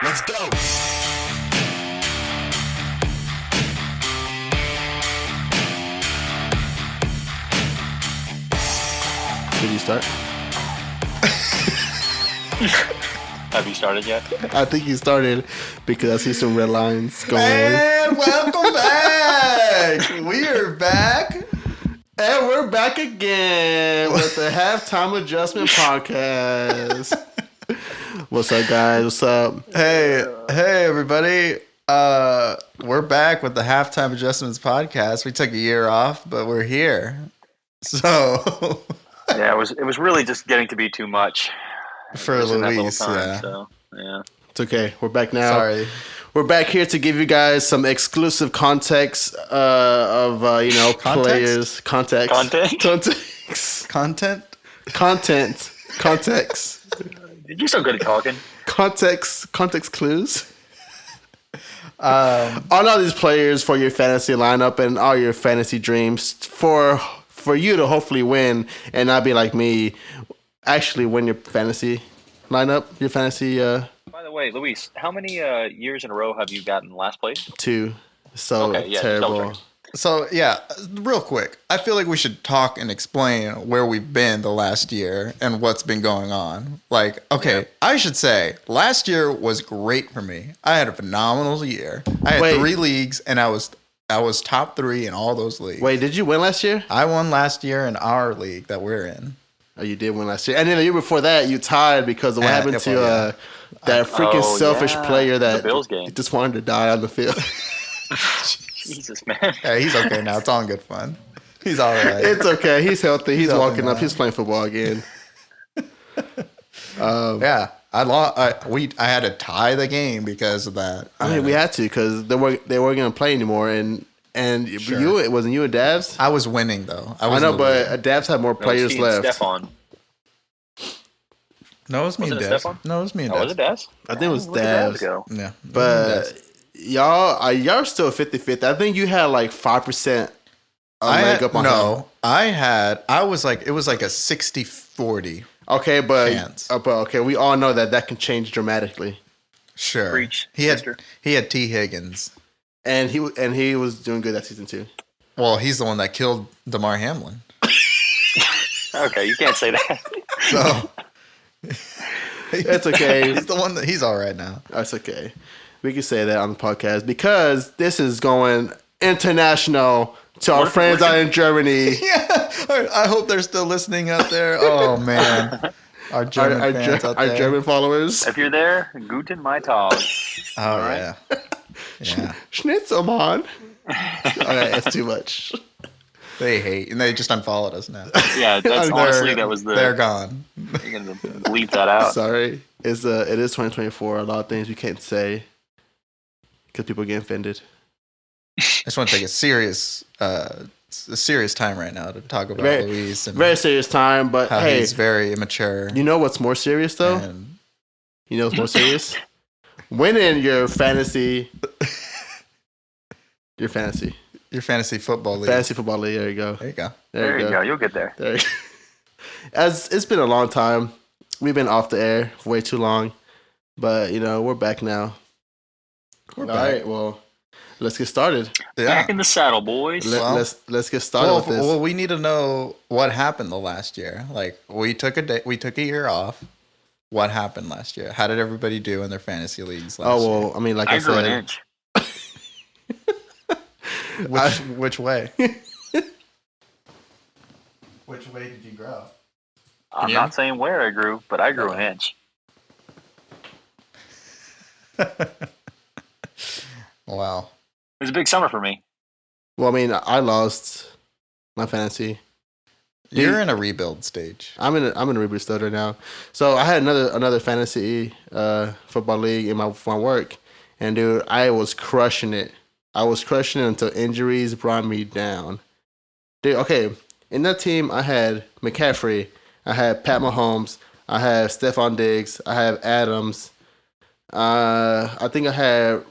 Let's go. Did you start? Have you started yet? I think you started because I see some red lines going. And welcome back. We are back. And we're back again with the Halftime Adjustment Podcast. What's up, guys? What's up? Hey, everybody. We're back with the Halftime Adjustments Podcast. We took a year off, but we're here. So Yeah, it was really just getting to be too much for just in that little Luis, time, yeah. So, yeah. It's okay. We're back now. Sorry. We're back here to give you guys some exclusive context of Context? players. Content? Context. You're so good at talking. Context clues. On all these players for your fantasy lineup and all your fantasy dreams for you to hopefully win and not be like me, actually win your fantasy lineup, your fantasy. By the way, Luis, how many years in a row have you gotten last place? 2. So Okay, yeah, terrible. double check. So, yeah, real quick. I feel like we should talk and explain where we've been the last year and what's been going on. Like, okay, Yeah. I should say last year was great for me. I had a phenomenal year. I had 3 leagues, and I was top 3 in all those leagues. Wait, did you win last year? I won last year in our league that we're in. Oh, you did win last year. And then the year before that, you tied because of what happened to that freaking selfish player that the Bills game. just wanted to die on the field. Jesus, man. Yeah, he's okay now. It's all in good fun. He's all right. It's okay. He's healthy. He's healthy walking up. now. He's playing football again. Yeah, I lost. I had to tie the game because of that. I mean, we had to because they weren't going to play anymore. And Sure. it wasn't you and Davs? I was winning though. I know, but Davs had more players left. Stephon. No, it was me and Wasn't it Des. Stephon? No, it was me and Oh, Des. was it Des? I think it was Where did Davs Davs. go? Yeah, But y'all still 50-50. I think you had like 5% leg up on him. I was like, it was like a 60-40. Okay, but Chance. okay, we all know that can change dramatically. Sure. Preach, he had sister. T. Higgins. And he was doing good that season too. Well, he's the one that killed DeMar Hamlin. Okay, you can't say that. So It's okay. he's the one that he's all right now. That's okay. We can say that on the podcast because this is going international to our friends out in Germany. Yeah. I hope they're still listening out there. Oh man. Our German fans out our there. German followers. If you're there, Guten my Tag. Oh right. yeah. Yeah. Schnitzelmann. Alright, that's too much. They hate and they just unfollowed us now. Yeah, that's honestly that was the. They're gone. You're gonna bleep that out. Sorry. It is 2024. A lot of things you can't say because people get offended. I just want to take a serious time right now to talk about Luis and Very serious time, but how hey, he's very immature. you know what's more serious though? And You know what's more serious? Winning your fantasy football league. fantasy football league. There you go. There you go. There you go. You'll get there. There you go. As it's been a long time. We've been off the air for way too long. But we're back now. We're All back. right, well, let's get started. Yeah. Back in the saddle, boys. Let's get started with this. Well, we need to know what happened the last year. Like we took a year off. What happened last year? How did everybody do in their fantasy leagues last year? I mean, like I grew an said, inch. Which way? Which way did you grow? I'm you- not saying where I grew, but I grew an inch. Wow. It was a big summer for me. well, I mean, I lost my fantasy. You're in a rebuild stage. I'm in a reboot stage right now. So I had another fantasy football league in my work, and dude, I was crushing it. I was crushing it until injuries brought me down. Dude, okay, in that team I had McCaffrey, I had Pat Mahomes, I had Stephon Diggs, I had Adams. I think I had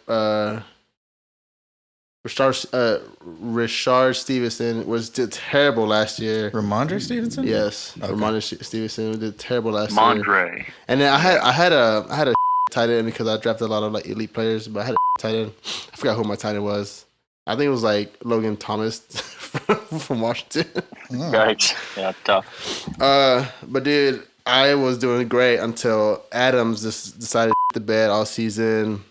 Rashard Stevenson did terrible last year. Ramondre Stevenson? Yes, Okay. Ramondre Stevenson did terrible last year. Mondre. And then I had a tight end because I drafted a lot of like elite players, but I had a tight end. I forgot who my tight end was. I think it was like Logan Thomas from Washington. Yikes. Yeah, tough. But dude, I was doing great until Adams just decided to shit the bed all season.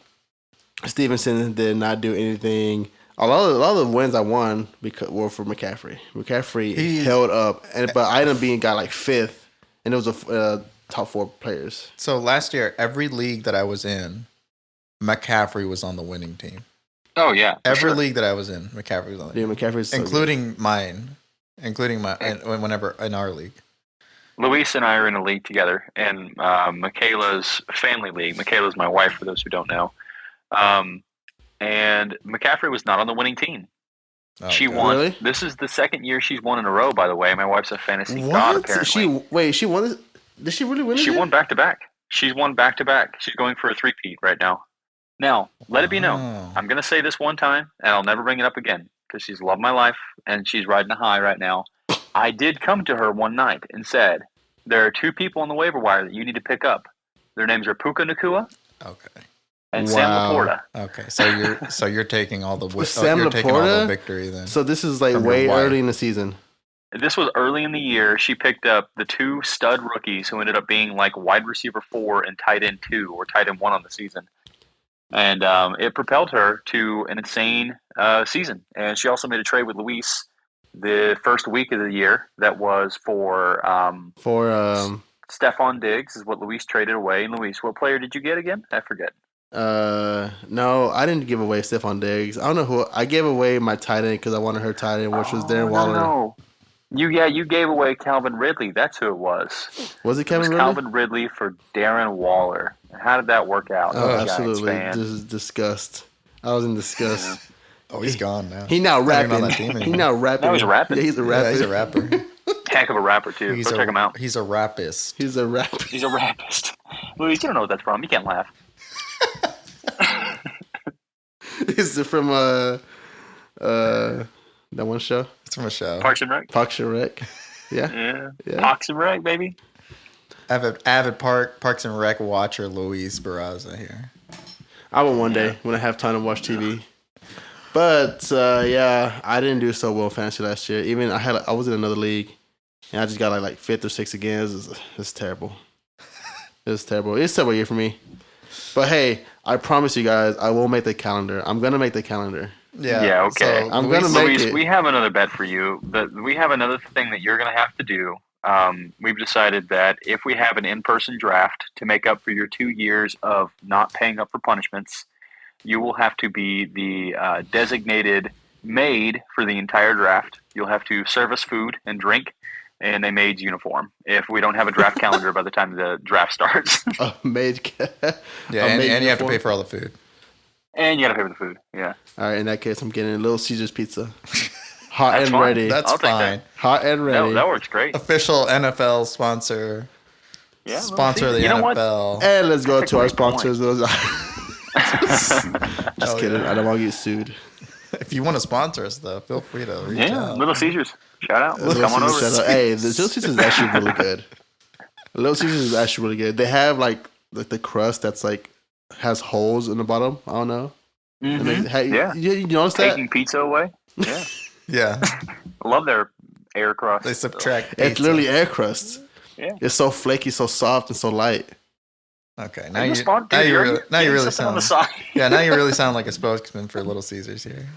Stevenson did not do anything. A lot of the wins I won were for McCaffrey. McCaffrey held up, but I ended up being got like 5th, and it was a top 4 players. So last year, every league that I was in, McCaffrey was on the winning team. Oh, yeah. Every league that I was in, McCaffrey was on the Dude, team. McCaffrey's so including mine. Whenever in our league. Luis and I are in a league together, and Michaela's family league. Michaela's my wife, for those who don't know. And McCaffrey was not on the winning team. Oh, she God. won. Really? This is the second year she's won in a row, by the way. My wife's a fantasy god, apparently. She won. Did she really win? She won back-to-back. She's won back-to-back. She's going for a 3-peat right now. Now, let it be known, I'm going to say this one time, and I'll never bring it up again, because she's loved my life, and she's riding a high right now. I did come to her one night and said, there are 2 people on the waiver wire that you need to pick up. Their names are Puka Nakua Okay. and Sam Laporta. Okay. So you're taking all the Sam you're taking all the Laporta? victory then. So this is like From way your wife. early in the season. This was early in the year. She picked up the 2 stud rookies who ended up being like wide receiver 4 and tight end 2 or tight end 1 on the season. And it propelled her to an insane season. And she also made a trade with Luis the first week of the year that was for Stephon Diggs is what Luis traded away. And Luis, what player did you get again? I forget. No, I didn't give away Stephon Diggs. I don't know who. I gave away my tight end because I wanted her tight end, which was Darren Waller. No. You gave away Calvin Ridley. That's who it was. Was it Kevin It was Ridley? Calvin Ridley for Darren Waller. How did that work out? Oh, Giants absolutely. fan. This is disgust. I was in disgust. Oh, he's gone now. He now Not even on rapping. that team He anymore. now rapping. Now he's rapping. Yeah, he's a rapper. Yeah, he's a rapper. Heck of a rapper too. Go check him out. He's a rappist. He's a rapper. He's a rappist. Luis, you don't know what that's from. You can't laugh. Is it from that one show? It's from a show. Parks and Rec. Parks and Rec. Yeah. Yeah. Parks and Rec, baby. Avid Parks and Rec watcher Luis Barraza here. I will one day when I have time to watch TV. But yeah, I didn't do so well in fantasy last year. Even I was in another league, and I just got like 5th or 6th again. It's terrible. It's terrible. It's a terrible year for me. But hey, I promise you guys, I will make the calendar. I'm gonna make the calendar. Yeah, okay. I'm gonna make Luis, it. we have another bet for you. But we have another thing that you're going to have to do. We've decided that if we have an in-person draft to make up for your 2 years of not paying up for punishments, you will have to be the designated maid for the entire draft. You'll have to serve us food and drink in a maid's uniform if we don't have a draft calendar by the time the draft starts. A maid. Yeah, and you have to pay for all the food. And you got to pay for the food. Yeah. All right, in that case, I'm getting a Little Caesars pizza. Hot That's and fine. ready. That's I'll take fine. that. Hot and ready. That works great. Official NFL sponsor. Yeah, Sponsor of the you know what? NFL. And let's go That's a to our great point. sponsors. Just kidding. I don't want to get sued. If you want to sponsor us, though, feel free to reach Yeah, out. Little Caesars. Shout out. Little Come on over. Caesars, shout out. Hey, the Little Caesars is actually really good. Little Caesars is actually really good. They have like the crust that's like has holes in the bottom. I don't know. And Mhm. Yeah. You notice that? Taking pizza away. Yeah. Yeah, I love their air crust. they subtract. It's pizza. literally air crust. Yeah. It's so flaky, so soft, and so light. Okay, Are now you you a sponsor? now Dude, you are really now you getting really something on the sound side? yeah now you really sound like a spokesman for Little Caesars here.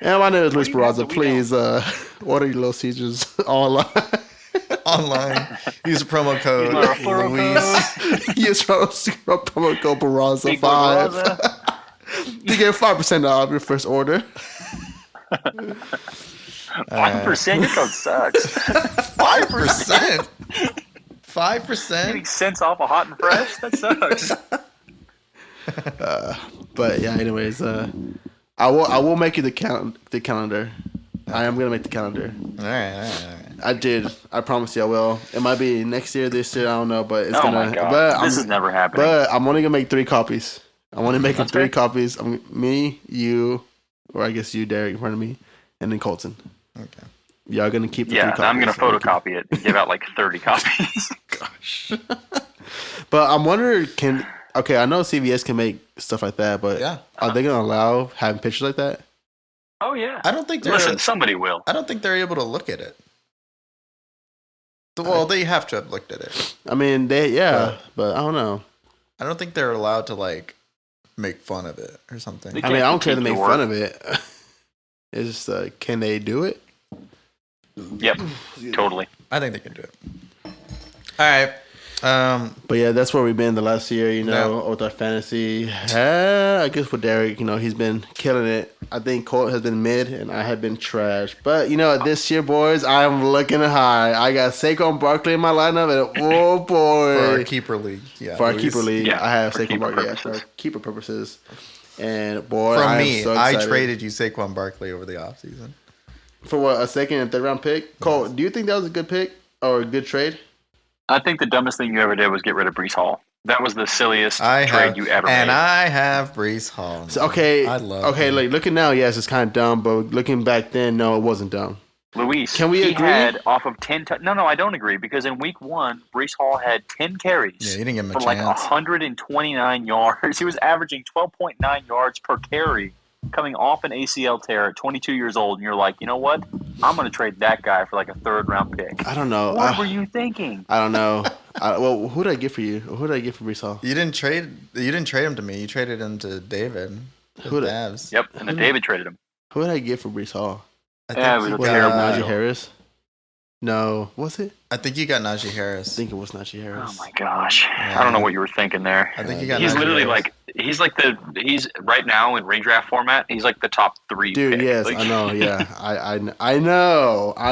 And my name is Luis do you have Barraza. that we Please order your Little Caesars online. Online, use a promo code Use my referral Luis. Use promo code Big boy Barraza5 Barraza. to get 5% off your first order. 5%. Your code sucks. 5%. 5%. Getting cents off a hot and fresh. That sucks. But yeah, anyways, I will make you the calendar. I am gonna make the calendar. All right. I did. I promise you I will. It might be next year, this year, I don't know, but it's Oh gonna. my god. But This is never happening. But I'm only gonna make 3 copies. I'm only making That's 3 fair. copies. Me, you, or I guess you, Derric, in front of me, and then Colton. Okay. Y'all gonna keep the 3 Yeah, copies. I'm going to photocopy it and give out like 30 copies. Gosh. But I'm wondering, Okay, I know CVS can make stuff like that, but Yeah. are they gonna allow having pictures like that? Oh yeah. I don't think Listen, somebody will. I don't think they're able to look at it. Well, they have to have looked at it. I mean, but I don't know. I don't think they're allowed to like make fun of it or something. They I mean, I don't care to critique make your fun work. of it. It's just, can they do it? Yep, totally. I think they can do it. All right. But yeah, that's where we've been the last year, with our fantasy. I guess with Derric, he's been killing it. I think Colt has been mid and I have been trash. But this year, boys, I'm looking high. I got Saquon Barkley in my lineup, and oh boy, for our keeper league, yeah. For our keeper league, Yeah, I have for Saquon keeper Barkley purposes. for keeper purposes. And boy, From I'm me, so I excited. traded you Saquon Barkley over the offseason. For what, a second and third round pick? Colt, do you think that was a good pick or a good trade? I think the dumbest thing you ever did was get rid of Brees Hall. That was the silliest I trade have, you ever and made. I have Brees Hall. So, okay, I love him. like looking now, yes, it's kind of dumb, but looking back then, no, it wasn't dumb. Luis, Can we he agree? had off of 10 No, I don't agree, because in week 1, Brees Hall had 10 carries Yeah, you didn't give him a for like chance. 129 yards. He was averaging 12.9 yards per carry coming off an ACL tear at 22 years old, and you're like, you know what? I'm going to trade that guy for like a third-round pick. I don't know. What were you thinking? I don't know. Well, who did I get for you? Who did I get for Brees Hall? You didn't trade him to me. You traded him to David. Who did- Davs. Yep, and then David traded him. Who did I get for Brees Hall? I Yeah, think it you was Was it terrible. Najee Harris? No, was it? I think you got Najee I Harris. think it was Najee Harris. Oh my gosh. Yeah. I don't know what you were thinking there. I think you got He's Najee literally Harris. he's right now in redraft format, he's like the top 3 Dude, pick. yes, Like, I know. Yeah, I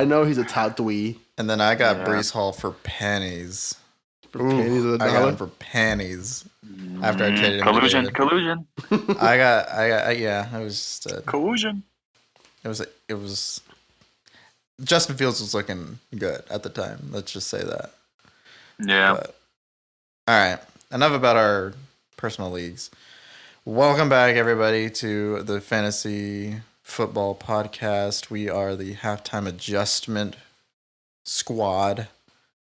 know. He's a top 3 And then I got Yeah. Brees Hall for pennies. for pennies of a I got dollar. him for pennies. After I traded him to collusion, David. collusion, I got yeah. It was just collusion. it was. Justin Fields was looking good at the time. Let's just say that. Yeah. But, all right. Enough about our personal leagues. Welcome back, everybody, to the Fantasy Football Podcast. We are the Halftime Adjustment Squad.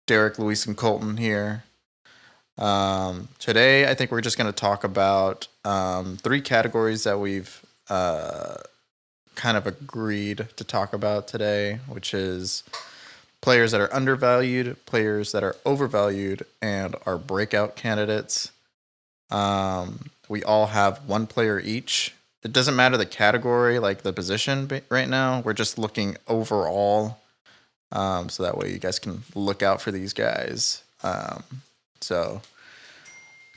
Derric, Luis, and Colton here. Today, I think we're just going to talk about 3 categories that we've kind of agreed to talk about today, which is players that are undervalued, players that are overvalued, and our breakout candidates. We all have 1 player each. It doesn't matter the category, like the position right now. We're just looking overall, so that way you guys can look out for these guys. So,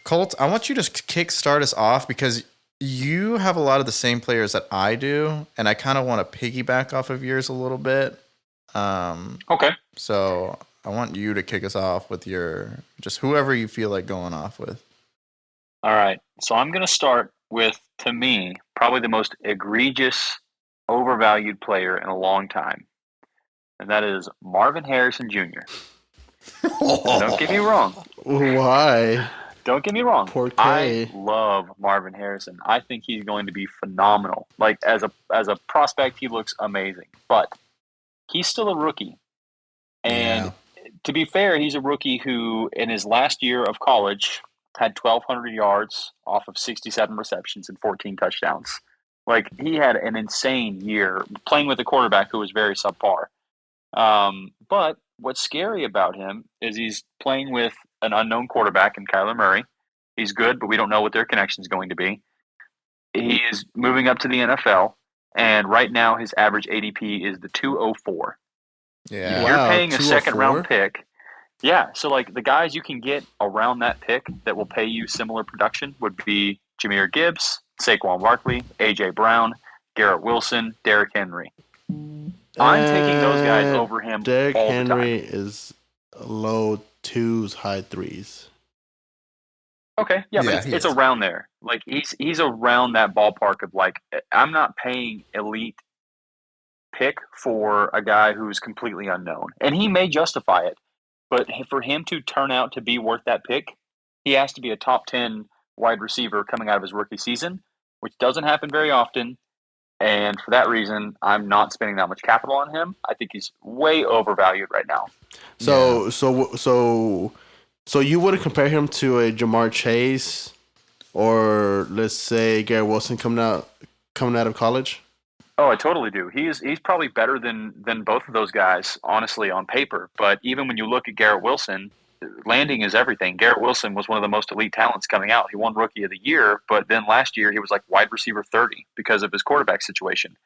Colt, I want you to kickstart us off because you have a lot of the same players that I do, and I kind of want to piggyback off of yours a little bit. Okay. So I want you to kick us off with just whoever you feel like going off with. All right. So I'm going to start with, to me, probably the most egregious, overvalued player in a long time. And that is Marvin Harrison Jr. Don't get me wrong. Why? Don't get me wrong. Poor K. I love Marvin Harrison. I think he's going to be phenomenal. Like as a prospect, he looks amazing. But he's still a rookie. And to be fair, he's a rookie who, in his last year of college, had 1,200 yards off of 67 receptions and 14 touchdowns. Like, he had an insane year playing with a quarterback who was very subpar. But what's scary about him is he's playing with an unknown quarterback in Kyler Murray. He's good, but we don't know what their connection is going to be. He is moving up to the NFL, and right now his average ADP is the 204. Yeah. You're Wow, paying a 204? second-round pick. Yeah, so like the guys you can get around that pick that will pay you similar production would be Jahmyr Gibbs, Saquon Barkley, A.J. Brown, Garrett Wilson, Derrick Henry. I'm taking those guys over him Derrick all Henry the time. is low 2s, high 3s. Okay, yeah, but he it's is. around there. Like he's around that ballpark of like, I'm not paying elite pick for a guy who's completely unknown, and he may justify it. But for him to turn out to be worth that pick, he has to be a top 10 wide receiver coming out of his rookie season, which doesn't happen very often. And for that reason, I'm not spending that much capital on him. I think he's way overvalued right now. So you wouldn't compare him to a Jamar Chase or let's say Garrett Wilson coming out of college? Oh, I totally do. He's probably better than both of those guys, honestly, on paper. But even when you look at Garrett Wilson, landing is everything. Garrett Wilson was one of the most elite talents coming out. He won Rookie of the Year, but then last year he was like wide receiver 30 because of his quarterback situation.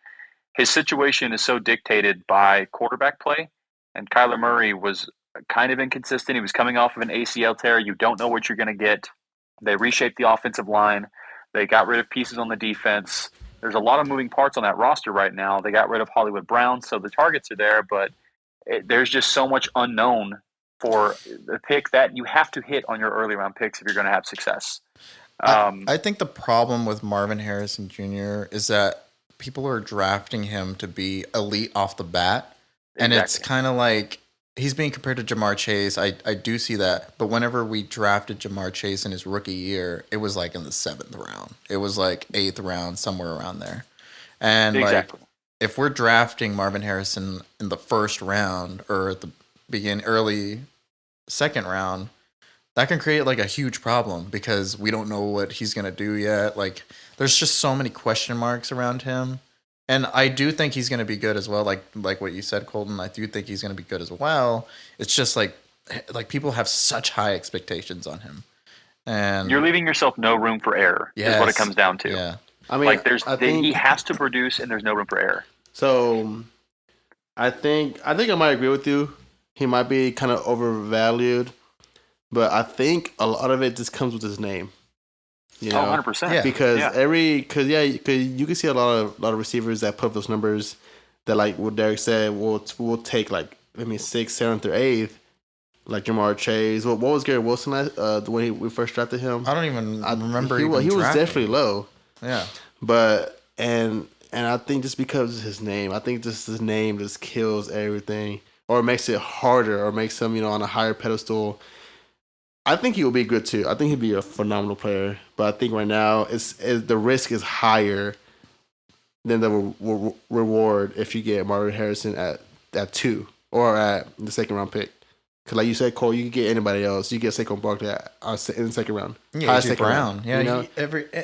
His situation is so dictated by quarterback play, and Kyler Murray was kind of inconsistent. He was coming off of an ACL tear. You don't know what you're going to get. They reshaped the offensive line. They got rid of pieces on the defense. There's a lot of moving parts on that roster right now. They got rid of Hollywood Brown, so the targets are there, but there's just so much unknown for the pick that you have to hit on your early round picks if you're going to have success. I think the problem with Marvin Harrison Jr. is that people are drafting him to be elite off the bat. And it's kind of like he's being compared to Jamar Chase. I do see that. But whenever we drafted Jamar Chase in his rookie year, it was like in the 7th round. It was like 8th round, somewhere around there. And like if we're drafting Marvin Harrison in the 1st round or at the early 2nd round, that can create like a huge problem because we don't know what he's going to do yet. Like there's just so many question marks around him. And I do think he's going to be good as well. Like what you said, Colton, I do think he's going to be good as well. It's just like people have such high expectations on him. And you're leaving yourself no room for error is what it comes down to. Yeah. I mean, like he has to produce and there's no room for error. So I think I might agree with you. He might be kind of overvalued. But I think a lot of it just comes with his name. You know, 100%. Yeah. Because you can see a lot of receivers that put those numbers that, like what Derric said, will take like 6th, 7th, or 8th, like Jamar Chase. What was Garrett Wilson when we first drafted him? I don't even remember. He was definitely low. Yeah, but and I think just because of his name, I think just his name just kills everything, or makes it harder, or makes him on a higher pedestal. I think he will be good too. I think he'd be a phenomenal player. But I think right now the risk is higher than the reward if you get Marvin Harrison at 2 or at the 2nd round pick. Because like you said, Cole, you can get anybody else. You get Saquon Barkley in the 2nd round. Yeah, AJ Brown. Round,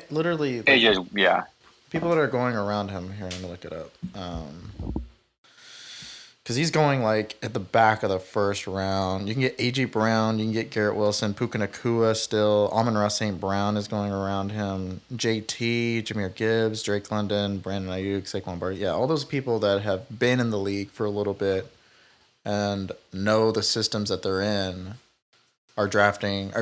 literally. AJ, people that are going around him here. Let me look it up. Because he's going like at the back of the 1st round. You can get A.J. Brown. You can get Garrett Wilson. Puka Nacua still. Amon-Ra St. Brown is going around him. J.T., Jahmyr Gibbs, Drake London, Brandon Ayuk, Saquon Barkley. Yeah, all those people that have been in the league for a little bit and know the systems that they're in are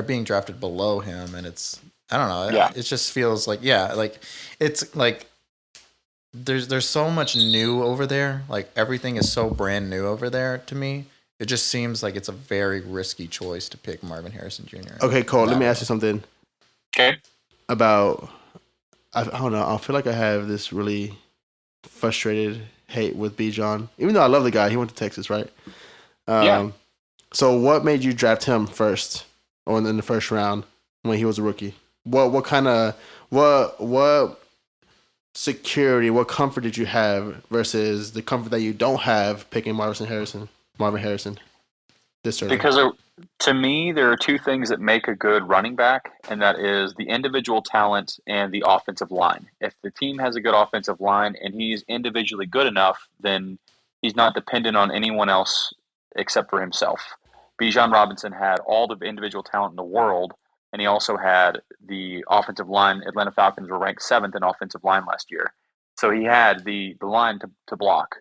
being drafted below him. And it's, I don't know. Yeah. It just feels like, it's like, there's so much new over there. Like everything is so brand new over there to me. It just seems like it's a very risky choice to pick Marvin Harrison Jr. Okay, Cole, let me ask you something. Okay. About, I don't know, I feel like I have this really frustrated hate with Bijan. Even though I love the guy, he went to Texas, right? Yeah. So what made you draft him first or in the 1st round when he was a rookie? What kind of, what security, what comfort did you have versus the comfort that you don't have picking Marvin Harrison this early? Because to me, there are 2 things that make a good running back, and that is the individual talent and the offensive line. If the team has a good offensive line and he's individually good enough, then he's not dependent on anyone else except for himself. Bijan Robinson had all the individual talent in the world, and he also had the offensive line. Atlanta Falcons were ranked 7th in offensive line last year. So he had the line to block.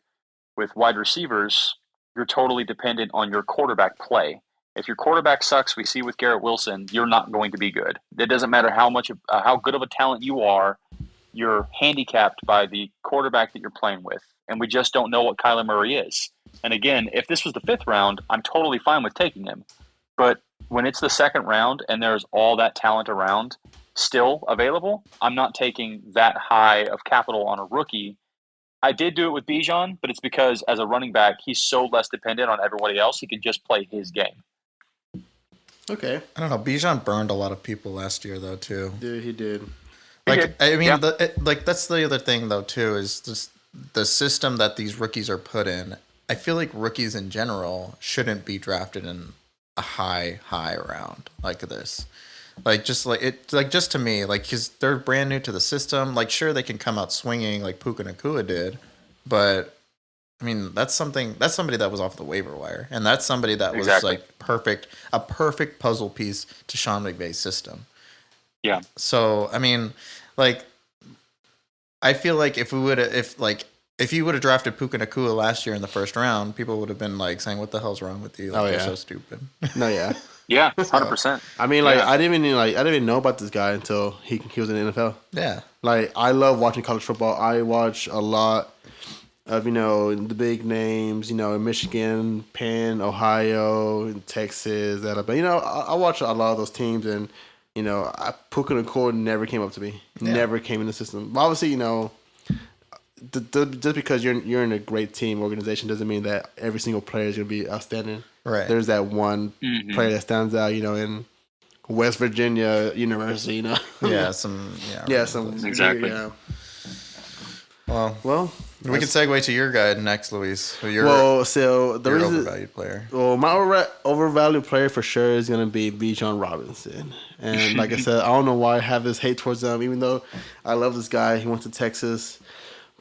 With wide receivers, you're totally dependent on your quarterback play. If your quarterback sucks, we see with Garrett Wilson, you're not going to be good. It doesn't matter how good of a talent you are, you're handicapped by the quarterback that you're playing with. And we just don't know what Kyler Murray is. And again, if this was the 5th round, I'm totally fine with taking him. But when it's the 2nd round and there's all that talent around still available, I'm not taking that high of capital on a rookie. I did do it with Bijan, but it's because as a running back, he's so less dependent on everybody else. He can just play his game. Okay. I don't know. Bijan burned a lot of people last year, though, too. Dude, he did. I mean, that's the other thing, though, too, is just the system that these rookies are put in. I feel like rookies in general shouldn't be drafted in a high round like this. just to me, like, because they're brand new to the system. Like, sure, they can come out swinging like Puka Nakua did, but I mean, that's somebody that was off the waiver wire, and that's somebody that was Exactly. like a perfect puzzle piece to Sean McVay's system. Yeah. So I mean, like, I feel like if you would have drafted Puka Nakua last year in the first round, people would have been like saying, "What the hell's wrong with you? Like, you're so stupid." No, yeah. Yeah, 100%. I mean, like, I didn't even know about this guy until he was in the NFL. Yeah. Like, I love watching college football. I watch a lot of, the big names, Michigan, Penn, Ohio, Texas, Alabama. I watch a lot of those teams, and, Puka Nakua never came up to me. Yeah. Never came in the system. But obviously, just because you're in a great team organization doesn't mean that every single player is going to be outstanding. Right. There's that one player that stands out, in West Virginia University, Yeah. Exactly. Yeah. Well, we can segue to your guy next, Luis. So your overvalued player. Well, my overvalued player for sure is going to be Bijan Robinson. And like I said, I don't know why I have this hate towards him, even though I love this guy. He went to Texas.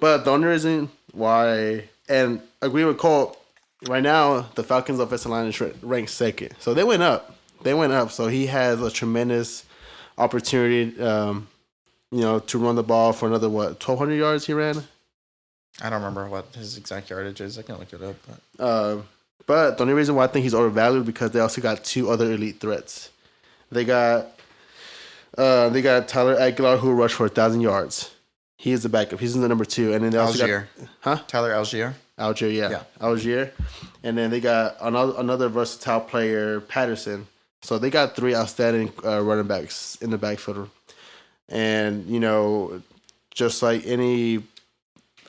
But the only reason why, and agree with Colt, right now the Falcons' offensive line is ranked second. So they went up. So he has a tremendous opportunity, to run the ball for another, 1,200 yards he ran? I don't remember what his exact yardage is. I can look it up. But the only reason why I think he's overvalued because they also got two other elite threats. They got Tyler Aguilar, who rushed for 1,000 yards. He is the backup. He's in the number 2. And then they also Algier. Tyler Algier. Algier, yeah. Algier. And then they got another versatile player, Patterson. So they got 3 outstanding running backs in the backfield. And, just like he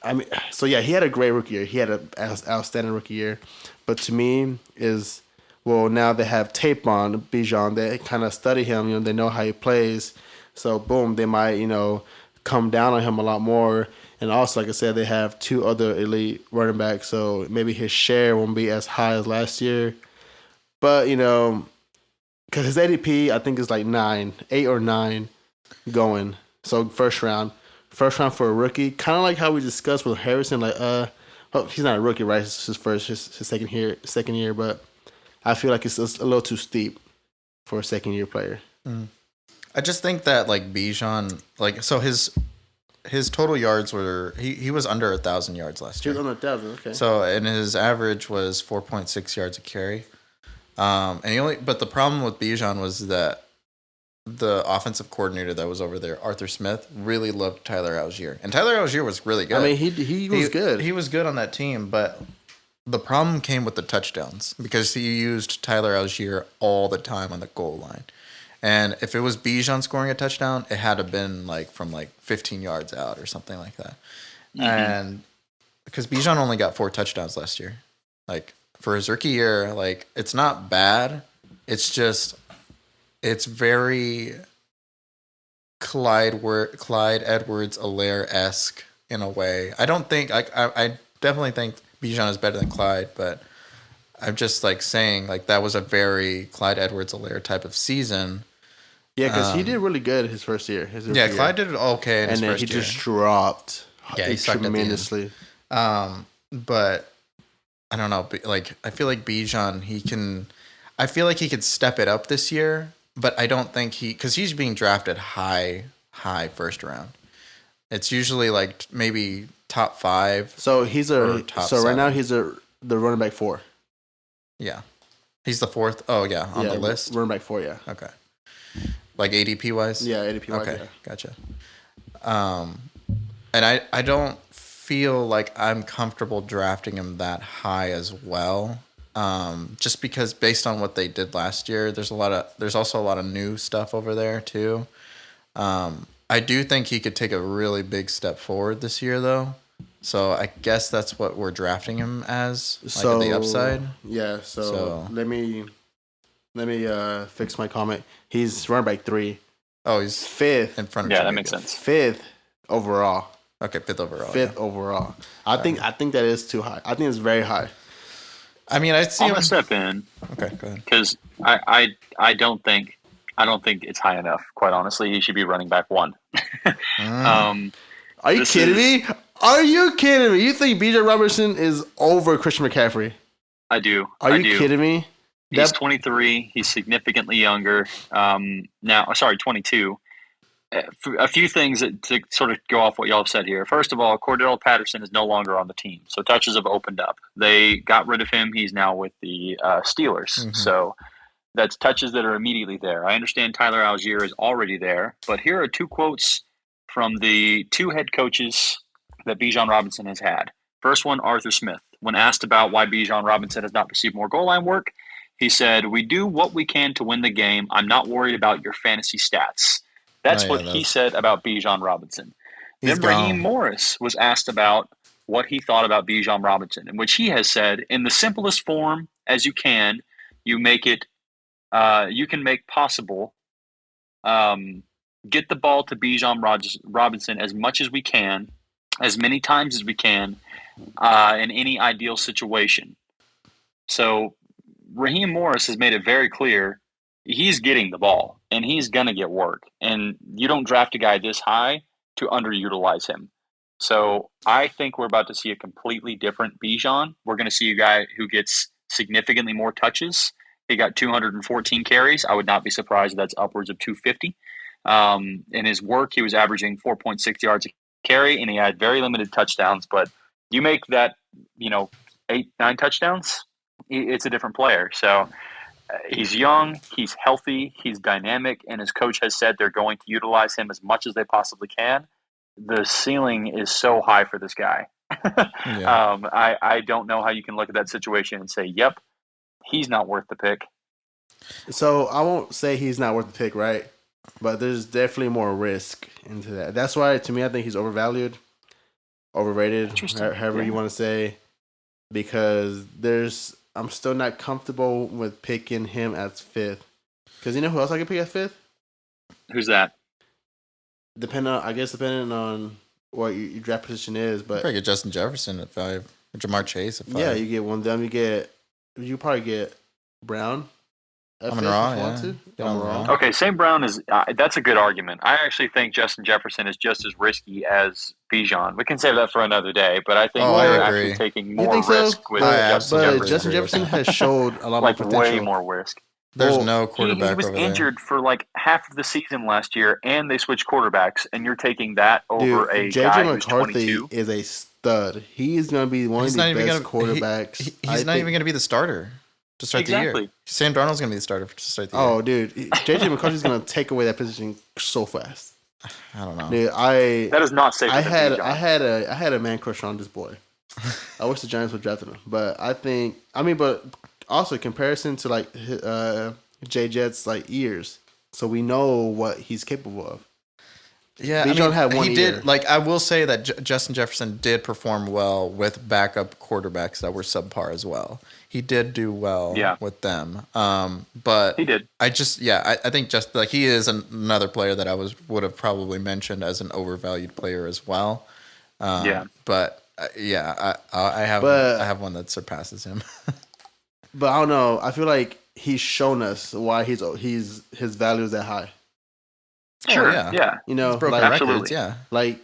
had a great rookie year. He had an outstanding rookie year. But to me now they have tape on Bijan. They kind of study him. They know how he plays. So, boom, they might, come down on him a lot more. And also, like I said, they have 2 other elite running backs. So maybe his share won't be as high as last year. But, because his ADP, I think, is like 8 or 9 going. So first round for a rookie, kind of like how we discussed with Harrison. Like, he's not a rookie, right? It's his second year, but I feel like it's a little too steep for a second year player. I just think that like Bijan, like, so his total yards were he was under 1,000 yards last year. He was under 1,000, okay. So and his average was 4.6 yards a carry. But the problem with Bijan was that the offensive coordinator that was over there, Arthur Smith, really loved Tyler Algier, and Tyler Algier was really good. I mean, he was good. He was good on that team, but the problem came with the touchdowns because he used Tyler Algier all the time on the goal line. And if it was Bijan scoring a touchdown, it had to have been like from like 15 yards out or something like that. And because Bijan only got 4 touchdowns last year, like for his rookie year, like it's not bad. It's just it's very Clyde Edwards-Helaire-esque in a way. I don't think I definitely think Bijan is better than Clyde, but I'm just like saying like that was a very Clyde Edwards-Helaire type of season. Yeah, because he did really good his first year. Clyde did okay in his first year. And then he just dropped he tremendously. But I don't know. Like I feel like Bijan, I feel like he could step it up this year, but I don't think because he's being drafted high first round. It's usually like maybe top 5. So he's right 7. now he's the running back 4. Yeah, he's the 4th. Oh yeah, on the list. Running back 4, yeah. Okay. Like ADP wise? Yeah, ADP wise. Okay, yeah. Gotcha. And I don't feel like I'm comfortable drafting him that high as well. Just because based on what they did last year, there's also a lot of new stuff over there too. I do think he could take a really big step forward this year though. So I guess that's what we're drafting him as, like at the upside. Yeah, so let me fix my comment. He's running back 3. Oh, he's 5th in front of. Yeah, that makes sense. 5th overall. Okay, 5th overall. 5th overall. I think that is too high. I think it's very high. I mean, I see I'm him gonna step in. Okay, go ahead. Because I don't think I don't think it's high enough. Quite honestly, he should be running back 1. um, Are you kidding me? Are you kidding me? You think Bijan Robinson is over Christian McCaffrey? I do. Are you kidding me? He's 23. He's significantly younger. 22. A few things to sort of go off what y'all have said here. First of all, Cordell Patterson is no longer on the team, so touches have opened up. They got rid of him. He's now with the Steelers. Mm-hmm. So that's touches that are immediately there. I understand Tyler Algier is already there, but here are 2 quotes from the 2 head coaches that Bijan Robinson has had. First one, Arthur Smith. When asked about why Bijan Robinson has not received more goal line work, he said, "We do what we can to win the game. I'm not worried about your fantasy stats." That's what he said about Bijan Robinson. Then Raheem Morris was asked about what he thought about Bijan Robinson, in which he has said, in the simplest form as you can, you make it, you can make possible, get the ball to Bijan Robinson as much as we can, as many times as we can, in any ideal situation. So Raheem Morris has made it very clear he's getting the ball and he's going to get work. And you don't draft a guy this high to underutilize him. So I think we're about to see a completely different Bijan. We're going to see a guy who gets significantly more touches. He got 214 carries. I would not be surprised if that's upwards of 250. In his work, he was averaging 4.6 yards a carry, and he had very limited touchdowns. But you make that, 8, 9 touchdowns, it's a different player. So he's young, he's healthy, he's dynamic, and his coach has said they're going to utilize him as much as they possibly can. The ceiling is so high for this guy. Yeah. I don't know how you can look at that situation and say, yep, he's not worth the pick. So I won't say he's not worth the pick, right? But there's definitely more risk into that. That's why, to me, I think he's overvalued, overrated, however you want to say, because I'm still not comfortable with picking him as 5th. Because you know who else I could pick at 5th? Who's that? Depending on what your draft position is, but probably get Justin Jefferson at 5, or Jamar Chase at 5. Yeah, you get one of them. You probably get Brown. Okay, St. Brown is that's a good argument. I actually think Justin Jefferson is just as risky as Bijan. We can save that for another day, but I think we're actually taking more risk with Justin Jefferson. But Justin Jefferson has showed a lot more potential. Way more risk. There's no quarterback. He was over injured for like half of the season last year, and they switched quarterbacks, and you're taking that over a guy who's 22. Is a stud. He's going to be one of the best quarterbacks. He's not even going to be the starter to start the year. Sam Darnold's going to be the starter to start the year. Oh, dude. J.J. McCarthy's going to take away that position so fast. I don't know. Dude, that is not safe. I had a man crush on this boy. I wish the Giants would draft him. But but also comparison to like J Jet's like years. So we know what he's capable of. Yeah, had one he year. did. Like, I will say that Justin Jefferson did perform well with backup quarterbacks that were subpar as well. He did do well with them. But he did. I think just like he is another player that I would have probably mentioned as an overvalued player as well. But I have one that surpasses him. But I don't know. I feel like he's shown us why his value is that high. Sure. Yeah. You know, he's broken records. Yeah. Like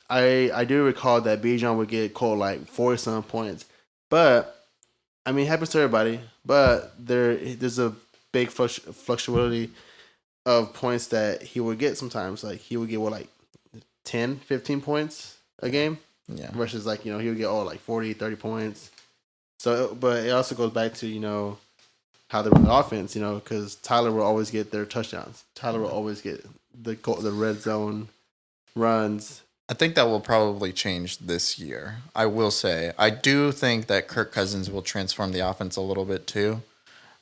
I do recall that Bijan would get called like 40-some points, but I mean, it happens to everybody. But there's a big fluctuation of points that he would get sometimes. Like he would get 10, 15 points a game. Yeah. Versus he would get 40, 30 points. So, but it also goes back to how they run the offense. Because Tyler will always get their touchdowns. Tyler will always get the red zone runs. I think that will probably change this year. I will say I do think that Kirk Cousins will transform the offense a little bit too.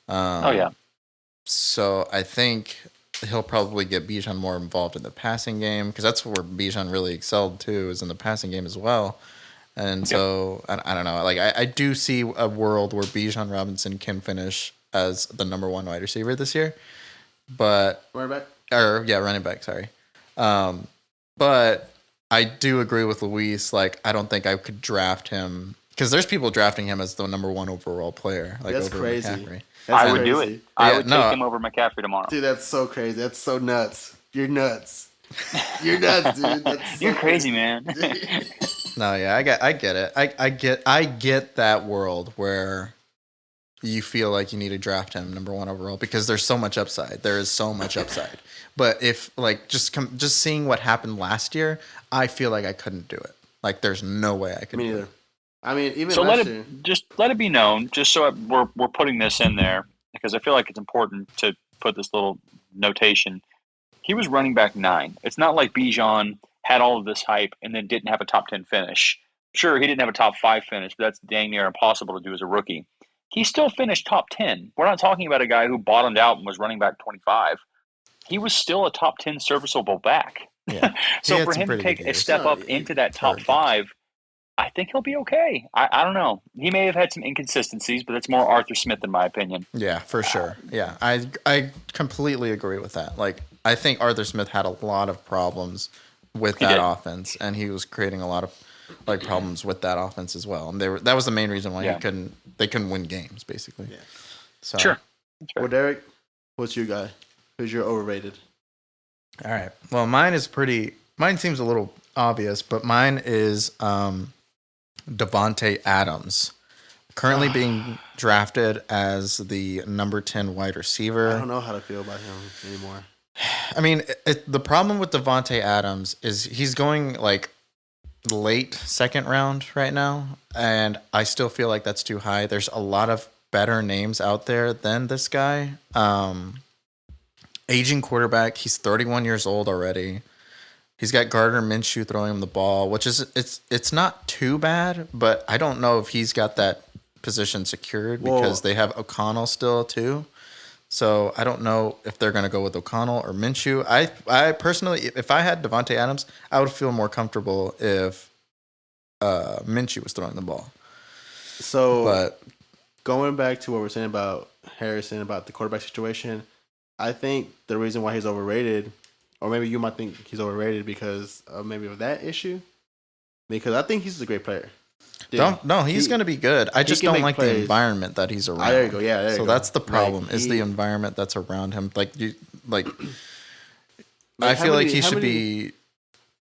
So I think he'll probably get Bijan more involved in the passing game because that's where Bijan really excelled too, is in the passing game as well. And so I don't know. Like I do see a world where Bijan Robinson can finish as the number 1 wide receiver this year, but running back. Sorry, but I do agree with Luis. Like I don't think I could draft him because there's people drafting him as the number 1 overall player. Like that's over crazy. McCaffrey. That's I would do crazy. it. I Yeah, would no. take him over McCaffrey tomorrow. Dude, that's so crazy. That's so nuts. You're nuts. You're nuts, dude. That's so You're crazy, man. No, yeah, I get it. I get that world where you feel like you need to draft him number 1 overall because there's so much upside. There is so much upside. But if like just seeing what happened last year, I feel like I couldn't do it. Like there's no way I could. Me do neither. it. I mean, even So last year. let it be known, just so we're putting this in there because I feel like it's important to put this little notation. He was running back 9. It's not like Bijan had all of this hype and then didn't have a top 10 finish. Sure, he didn't have a top 5 finish, but that's dang near impossible to do as a rookie. He still finished top 10. We're not talking about a guy who bottomed out and was running back 25. He was still a top 10 serviceable back. Yeah. So for him to take a step up into that top 5, I think he'll be okay. I don't know. He may have had some inconsistencies, but that's more Arthur Smith in my opinion. Yeah, for sure. Yeah, I completely agree with that. Like, I think Arthur Smith had a lot of problems with that offense, and he was creating a lot of like problems with that offense as well. And that was the main reason why they couldn't win games, basically. Yeah. So sure. Well, Derrick, what's your guy? Who's your overrated? All right. Well, mine seems a little obvious, but mine is Devontae Adams, currently being drafted as the number 10 wide receiver. I don't know how to feel about him anymore. I mean, the problem with Devontae Adams is he's going like late second round right now, and I still feel like that's too high. There's a lot of better names out there than this guy. Aging quarterback. He's 31 years old already. He's got Gardner Minshew throwing him the ball, which is it's not too bad, but I don't know if he's got that position secured because they have O'Connell still too. So I don't know if they're going to go with O'Connell or Minshew. I personally, if I had Devontae Adams, I would feel more comfortable if Minshew was throwing the ball. So, going back to what we're saying about Harrison, about the quarterback situation, I think the reason why he's overrated, or maybe you might think he's overrated because maybe of that issue, because I think he's a great player. Dude, he's going to be good. I just don't like the environment that he's around. There you go. Yeah, there you go. So that's the problem, is the environment that's around him. I feel like he should be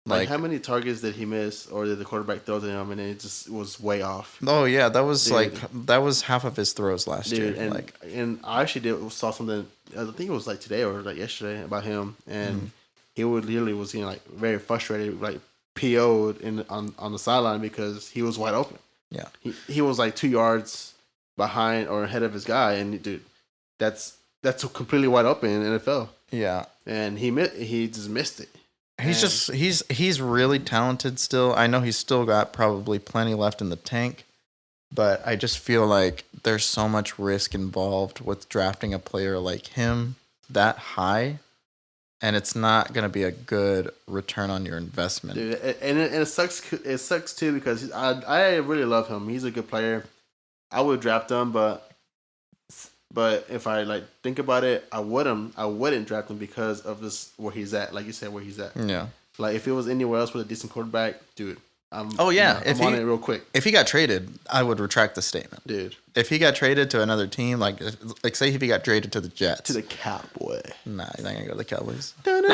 like how many targets did he miss, or did the quarterback throw to him and it just was way off? Oh yeah, that was that was half of his throws last year. And I actually saw something. I think it was like today or like yesterday about him, and he literally was getting like very frustrated, like PO'd on the sideline because he was wide open. Yeah, he was like 2 yards behind or ahead of his guy, and dude, that's completely wide open in the NFL. Yeah, and he just missed it. He's really talented still. I know he's still got probably plenty left in the tank, but I just feel like there's so much risk involved with drafting a player like him that high, and it's not going to be a good return on your investment. Dude, and it sucks. It sucks too because I really love him. He's a good player. I would draft him, but if I think about it, I wouldn't draft him because of this where he's at. Like you said, where he's at. Yeah. Like if it was anywhere else with a decent quarterback, dude. I'm on it real quick. If he got traded, I would retract the statement, dude. If he got traded to another team, like say if he got traded to the Jets, to the Cowboys. Nah, he's not gonna go to the Cowboys. That'd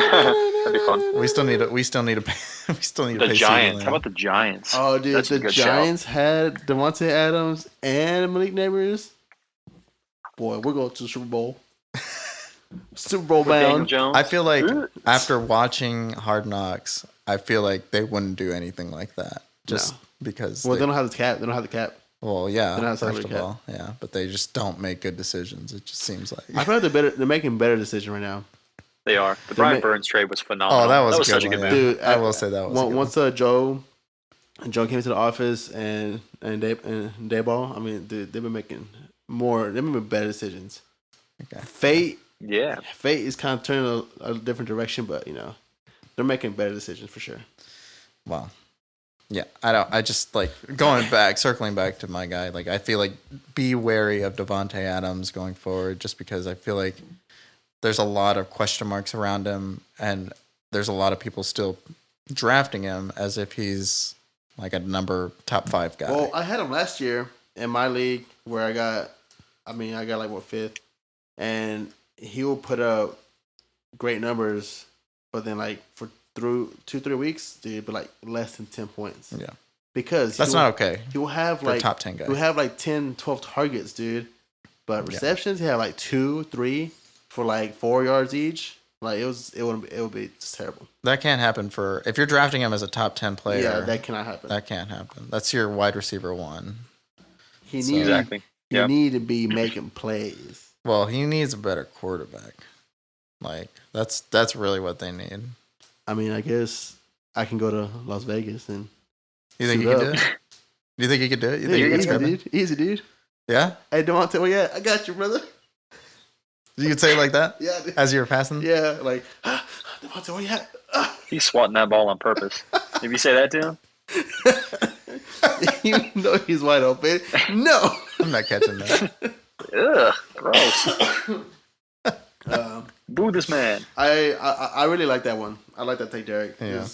be fun. We still need to pay the Giants. How about the Giants? Oh, dude, the Giants had Devontae Adams and Malik Neighbors. Boy, we're going to the Super Bowl. Super Bowl bound. I feel like after watching Hard Knocks, I feel like they wouldn't do anything like that. Just because. Well, they don't have the cap. They don't have the cap. Well, yeah. First of all, yeah, but they just don't make good decisions. It just seems like. I feel like they're making better decisions right now. They are. The Brian Burns trade was phenomenal. Oh, that was such a good move. Dude, I will say that was. Once Joe came to the office and Dayball, I mean, dude, they've been making better decisions. Okay. Fate is kind of turning a different direction, but they're making better decisions for sure. Wow. Yeah, I just like circling back to my guy. Like, I feel like be wary of Devontae Adams going forward, just because I feel like there's a lot of question marks around him, and there's a lot of people still drafting him as if he's like a top 5 guy. Well, I had him last year in my league where I got I mean, I got like what, fifth, and he will put up great numbers, but then like for through 2-3 weeks, dude, but like less than 10 points. Yeah. Because That's not okay. He will have for a like top 10 guy. He will have like 10, 12 targets, dude. But receptions, he had like 2, 3 for like 4 yards each. Like it would be just terrible. That can't happen if you're drafting him as a top 10 player. Yeah, that cannot happen. That can't happen. That's your wide receiver 1. He need to be making plays. Well, he needs a better quarterback. Like that's really what they need. I mean, I guess I can go to Las Vegas and. You think he could do it? Do you think he could do it? You think easy, dude. Easy, dude. Yeah. Hey, don't tell me yet. I got you, brother. You could say it like that? Yeah. Dude. As you were passing? Yeah, like, Devontae, where you at? He's swatting that ball on purpose. Did you say that to him? You know he's wide open. No. I'm not catching that. Ugh, gross. Boo this man. I really like that one. I like that take, Derric. Yeah.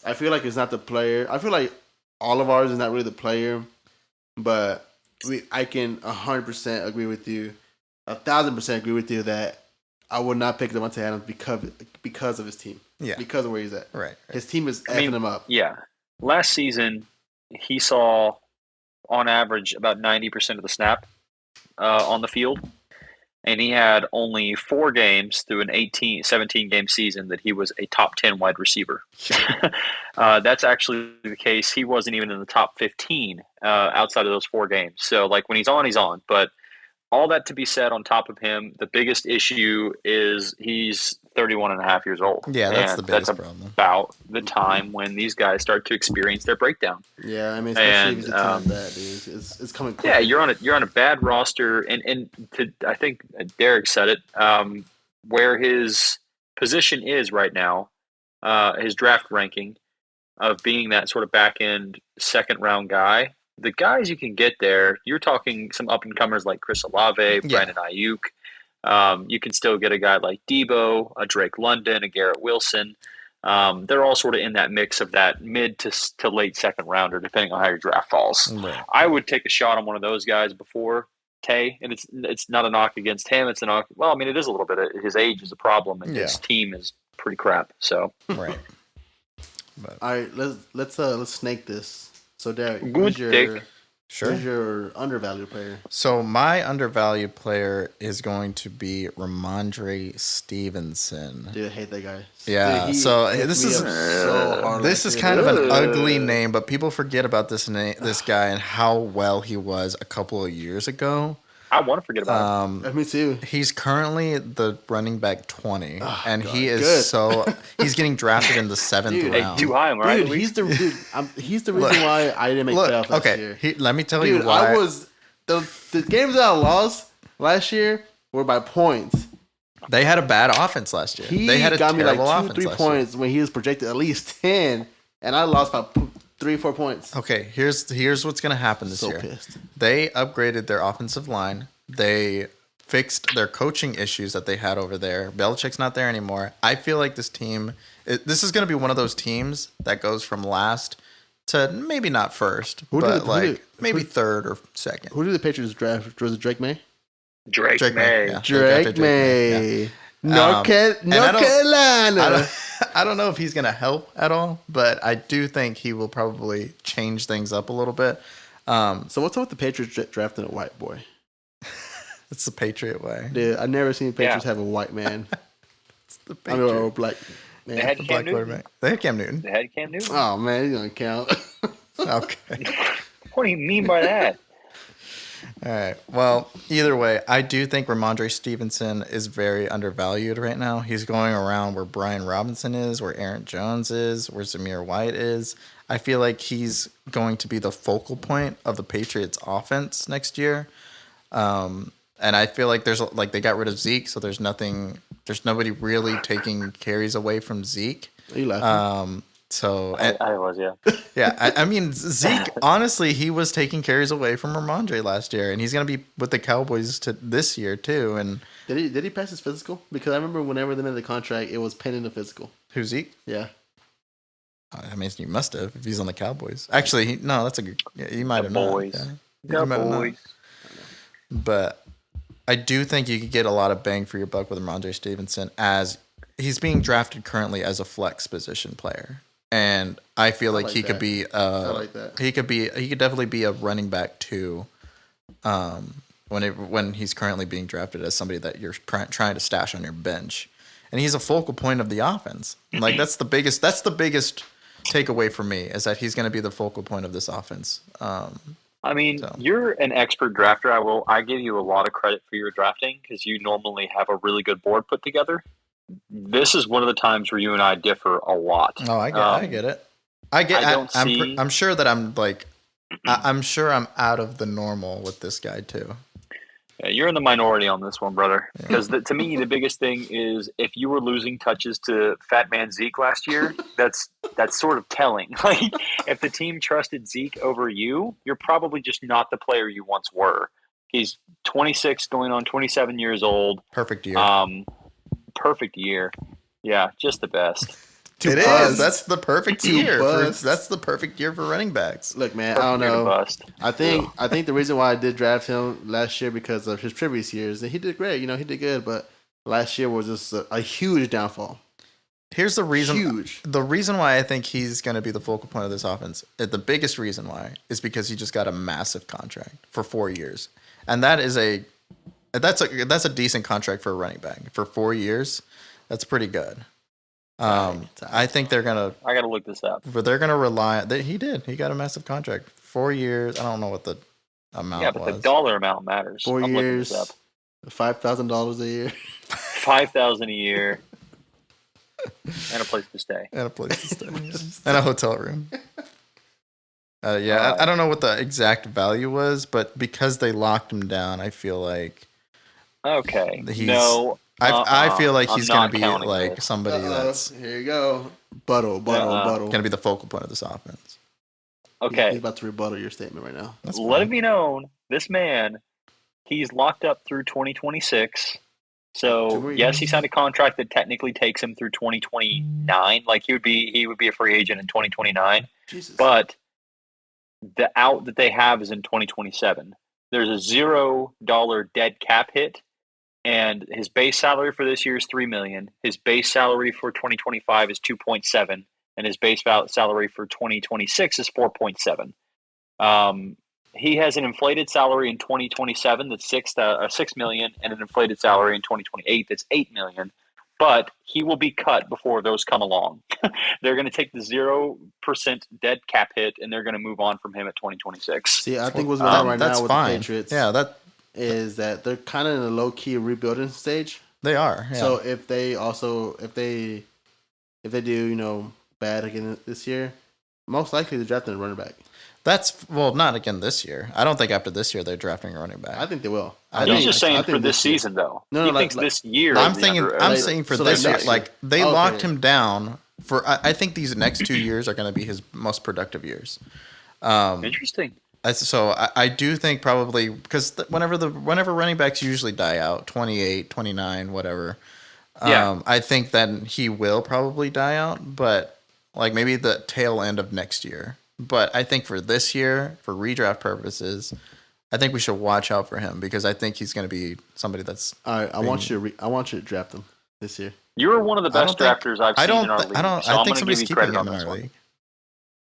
I feel like it's not the player. I feel like all of ours is not really the player, but I can 100% agree with you, 1,000% agree with you that I would not pick Devontae Adams because of his team. Yeah. Because of where he's at. Right. His team is effing him up. Yeah. Last season, he saw, on average, about 90% of the snap on the field. And he had only 4 games through an 17-game season that he was a top 10 wide receiver. That's actually the case. He wasn't even in the top 15 outside of those 4 games. So, like, when he's on, he's on. But all that to be said on top of him, the biggest issue is he's 31 and a half years old. Yeah, that's the biggest problem. About the time when these guys start to experience their breakdown. Yeah, I mean, especially if he's a team like that, dude. It's coming quick. Yeah, you're on a bad roster, and I think Derric said it, where his position is right now, his draft ranking of being that sort of back end second round guy. The guys you can get there, you're talking some up and comers like Chris Olave, Brandon Ayuk. You can still get a guy like Debo, a Drake London, a Garrett Wilson. They're all sort of in that mix of that mid to late second rounder, depending on how your draft falls. Right. I would take a shot on one of those guys before Tay, and it's not a knock against him. It's a knock. Well, I mean, it is a little bit. His age is a problem, and his team is pretty crap. So right. But. All right, let's snake this. So, Derric, who's your undervalued player? So, my undervalued player is going to be Ramondre Stevenson. Dude, I hate that guy. Yeah, dude, this is kind of an ugly name, but people forget about this guy and how well he was a couple of years ago. I want to forget about him. Me too. He's currently the running back 20, and he is he's getting drafted in the 7th round. Too high, right? Dude, he's the reason why I didn't make playoffs last year. Let me tell you why. The games that I lost last year were by points. They had a bad offense last year. They had a got me like terrible 2-3 points when he was projected at least 10, and I lost by 3-4 points. Okay, here's what's gonna happen this year. Pissed. They upgraded their offensive line. They fixed their coaching issues that they had over there. Belichick's not there anymore. I feel like this team, this is gonna be one of those teams that goes from last to maybe not first, maybe third or second. Who did the Patriots draft? Was it Drake May? Drake May. Yeah. Drake May. Yeah. North Carolina. I don't know if he's going to help at all, but I do think he will probably change things up a little bit. So what's up with the Patriots drafting a white boy? It's the Patriot way. Dude, I've never seen Patriots have a white man. It's the Patriot. Or a black man. They had Cam Newton. They had Cam Newton. Oh, man, he's going to count. Okay. What do you mean by that? All right. Well, either way, I do think Ramondre Stevenson is very undervalued right now. He's going around where Brian Robinson is, where Aaron Jones is, where Zamir White is. I feel like he's going to be the focal point of the Patriots offense next year. And I feel like they got rid of Zeke, so there's nobody really taking carries away from Zeke. Are you laughing? I was, yeah. Yeah, I mean, Zeke, honestly, he was taking carries away from Ramondre last year, and he's going to be with the Cowboys this year, too. And Did he pass his physical? Because I remember whenever they made the contract, it was pending the physical. Who, Zeke? Yeah. I mean, he must have if he's on the Cowboys. Actually, that's a good... Yeah, he might have boys. not. Yeah. The boys. But I do think you could get a lot of bang for your buck with Ramondre Stevenson, as he's being drafted currently as a flex position player. And I feel like he could be I like that. he could definitely be a running back too. When he's currently being drafted as somebody that you're trying to stash on your bench, and he's a focal point of the offense. Like that's the biggest takeaway for me, is that he's going to be the focal point of this offense. I mean, you're an expert drafter. I give you a lot of credit for your drafting, because you normally have a really good board put together. This is one of the times where you and I differ a lot. Oh, I get it. I'm sure that I'm sure I'm out of the normal with this guy too. Yeah, you're in the minority on this one, brother. Because to me, the biggest thing is, if you were losing touches to Fat Man Zeke last year, that's sort of telling. Like, if the team trusted Zeke over you, you're probably just not the player you once were. He's 26, going on 27 years old. Perfect year. Perfect year. Yeah, just the best. It is. That's the perfect year. That's the perfect year for running backs. Look, man, I don't know. I think the reason why I did draft him last year, because of his previous years, and he did great. He did good, but last year was just a huge downfall. Here's the reason. Huge. The reason why I think he's going to be the focal point of this offense, the biggest reason why, is because he just got a massive contract for 4 years, and that's a decent contract for a running back for 4 years. That's pretty good. I think they're gonna. I gotta look this up. But they're gonna rely. He did. He got a massive contract. 4 years. I don't know what the amount was. Yeah, but the dollar amount matters. 4 years. $5,000 a year. $5,000 a year. And a place to stay. And a hotel room. I don't know what the exact value was, but because they locked him down, I feel like. Okay. I feel like he's going to be like somebody that's... Here you go. Buttle. Going to be the focal point of this offense. Okay. He's about to rebuttal your statement right now. Let it be known, this man, he's locked up through 2026. So, yes, he signed a contract that technically takes him through 2029. Like, he would be a free agent in 2029. Jesus. But the out that they have is in 2027. There's a $0 dead cap hit. And his base salary for this year is $3 million. His base salary for 2025 is 2.7, and his base salary for 2026 is 4.7. He has an inflated salary in 2027 that's $6 million, and an inflated salary in 2028 that's $8 million. But he will be cut before those come along. They're going to take the 0% dead cap hit, and they're going to move on from him at 2026. See, I think what's going on right now with the Patriots. Yeah, is that they're kind of in a low key rebuilding stage. They are. Yeah. So if they do bad again this year, most likely they're drafting a running back. Not again this year. I don't think after this year they're drafting a running back. I think they will. He's just saying for this season though. No, he thinks this year. I'm saying for this year. Like they locked him down for. I think these next 2 years are going to be his most productive years. Interesting. So I do think probably because whenever running backs usually die out, 28, 29, whatever. I think that he will probably die out, but like maybe the tail end of next year. But I think for this year, for redraft purposes, I think we should watch out for him because I think he's going to be somebody that's. All right, I want you to draft him this year. You're one of the best drafters I've seen in our league. I think somebody's keeping him in our league.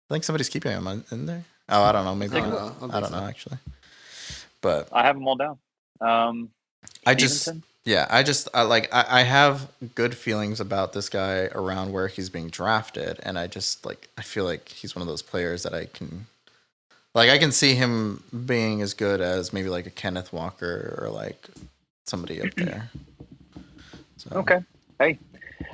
I think somebody's keeping him in there. Oh, I don't know. Maybe not. I don't know actually. But I have them all down. I have good feelings about this guy around where he's being drafted, and I feel like he's one of those players that I can see him being as good as maybe like a Kenneth Walker or like somebody up there. So, okay. Hey.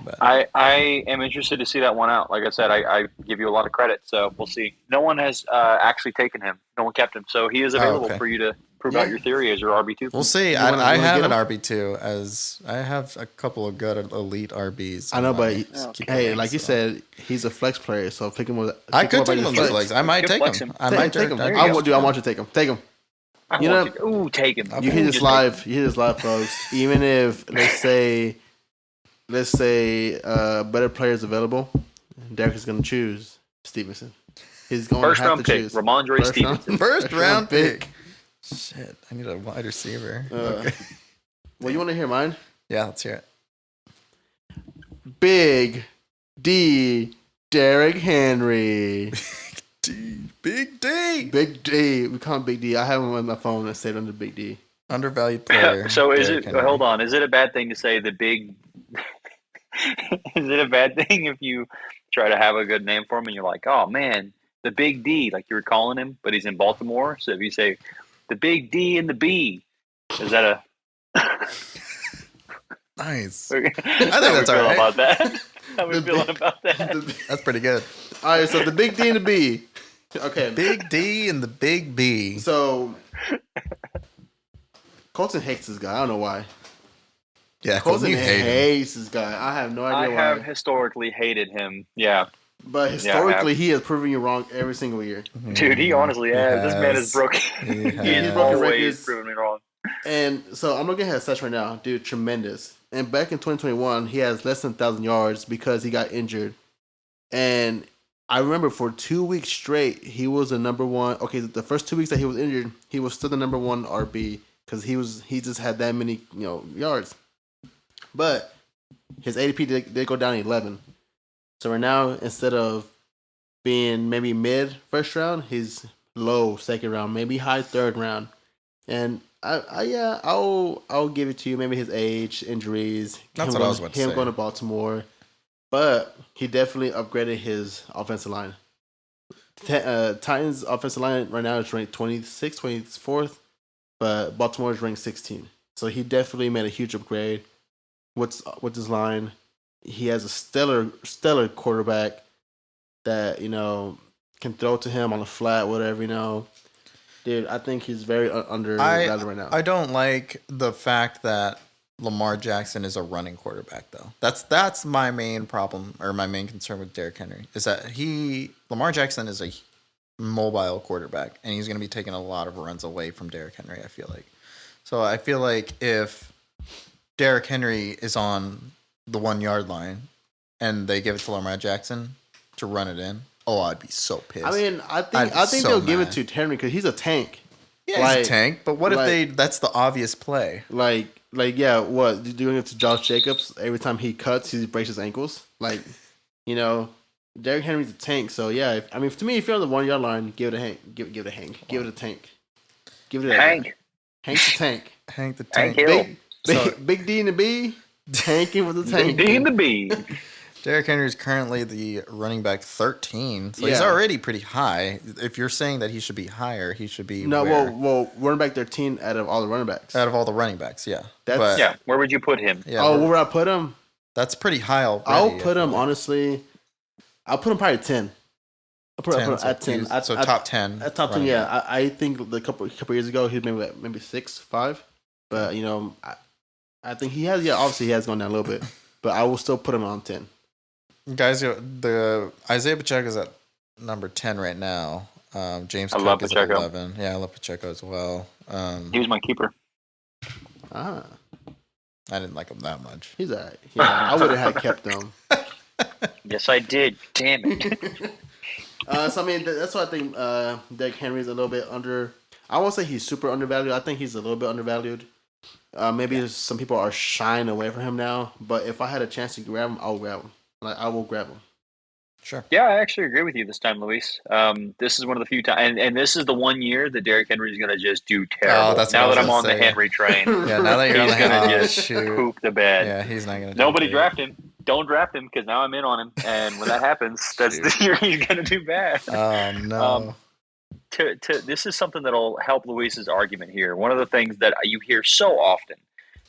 But I am interested to see that one out. Like I said, I give you a lot of credit, so we'll see. No one has actually taken him. No one kept him, so he is available for you to prove out your theory as your RB2. We'll see. I have an RB2 as I have a couple of good elite RBs. I know, but you said, he's a flex player, so pick him. I could take him on the flex. I might take him. I might take him. I want you to take him. Take him. Take him. You hear this live. You hear this live, folks. Even if let's say better players available, Derric is going to choose Stevenson. He's going first to have round to pick, choose. Ramondre Stevenson. First round pick. Shit, I need a wide receiver. Okay. Well, you want to hear mine? Yeah, let's hear it. Big D, Derrick Henry. Big D. Big D. We call him Big D. I have him on my phone and say it under Big D. Undervalued player. So is Derrick it? Henry. Hold on. Is it a bad thing to say the big? Is it a bad thing if you try to have a good name for him and you're like, oh man, the Big D, like you were calling him, but he's in Baltimore. So if you say the Big D and the B, is that a? Nice. I think that's all right. about that. How we The feeling big- about that? That's pretty good. All right, so the Big D and the B. Okay. Big D and the Big B. So Colton hates this guy. I don't know why. Yeah, Colton Colton, you hate him. hates this guy. I have no I idea why. have historically hated him. Yeah, But historically, he has proven you wrong every single year. dude, he honestly has. This man is broken. He He has has. broken always records. proven me wrong. And so I'm looking at his stats right now, dude. Tremendous. And back in 2021, he has less than 1,000 yards because he got injured. And I remember for 2 weeks straight, he was the number one. Okay, the first 2 weeks that he was injured, he was still the number one RB because he just had that many yards. But his ADP did go down to 11. So right now, instead of being maybe mid first round, he's low second round, maybe high third round. And I'll give it to you. Maybe his age, injuries, That's what I was about to him say. going to Baltimore, but he definitely upgraded his offensive line. Titans' offensive line right now is ranked 26th, 24th, but Baltimore is ranked 16. So he definitely made a huge upgrade with his line. He has a stellar quarterback that can throw to him on the flat, whatever. Dude, I think he's very undervalued right now. I don't like the fact that Lamar Jackson is a running quarterback, though. That's my main problem, or my main concern with Derrick Henry, is that Lamar Jackson is a mobile quarterback, and he's going to be taking a lot of runs away from Derrick Henry, I feel like. So I feel like if Derrick Henry is on the 1 yard line and they give it to Lamar Jackson to run it in, I'd be so pissed. I mean, I I'd be think so they'll give it mad. to Henry because he's a tank. Yeah, he's a tank, but what if that's the obvious play? Yeah, what doing it to Josh Jacobs every time he cuts, he breaks his ankles. Derrick Henry's a tank. So yeah, to me, if you're on the 1 yard line, give it a Hank. Give it a Hank. Give it a tank. Give it a Hank. Hank the tank. Hank the Hank tank. Hill. Big D and the B. Tanking with the tank. Big D and the B. Derrick Henry is currently the running back 13, so he's Yeah. already pretty high. If you're saying that he should be higher, he should be No, where? well, running back 13 out of all the running backs. Out of all the running backs, yeah. That's- Yeah, where would you put him? yeah. Where I put him? That's pretty high already. I'll I put feel him like. honestly. I'll put him probably at 10. I'll put him at 10. So top 10. At top 10, running yeah. back. I think a couple years ago he was maybe 6, 5, but I think he has. Yeah, obviously he has gone down a little bit, but I will still put him on 10. Guys, the Isaiah Pacheco is at number 10 right now. James I Cook love is Pacheco. at 11. Yeah, I love Pacheco as well. He was my keeper. Ah, I didn't like him that much. he's alright. Yeah, I would have kept him. Yes, I did. Damn it. So that's why I think Derrick Henry is a little bit under. I won't say he's super undervalued. I think he's a little bit undervalued. Maybe some people are shying away from him now, but if I had a chance to grab him, I'll grab him. I will grab him. Sure. Yeah, I actually agree with you this time, Luis. This is one of the few times, and this is the 1 year that Derrick Henry is going to just do terrible. that's now what that I was I'm on gonna the say. Henry train, Yeah, now that you're on he's the going to oh, just shoot. poop the bed. Yeah, he's not going to Nobody draft him. Don't draft him because now I'm in on him, and when that happens, that's the year he's going to do bad. Oh, no. This is something that'll help Luis's argument here. One of the things that you hear so often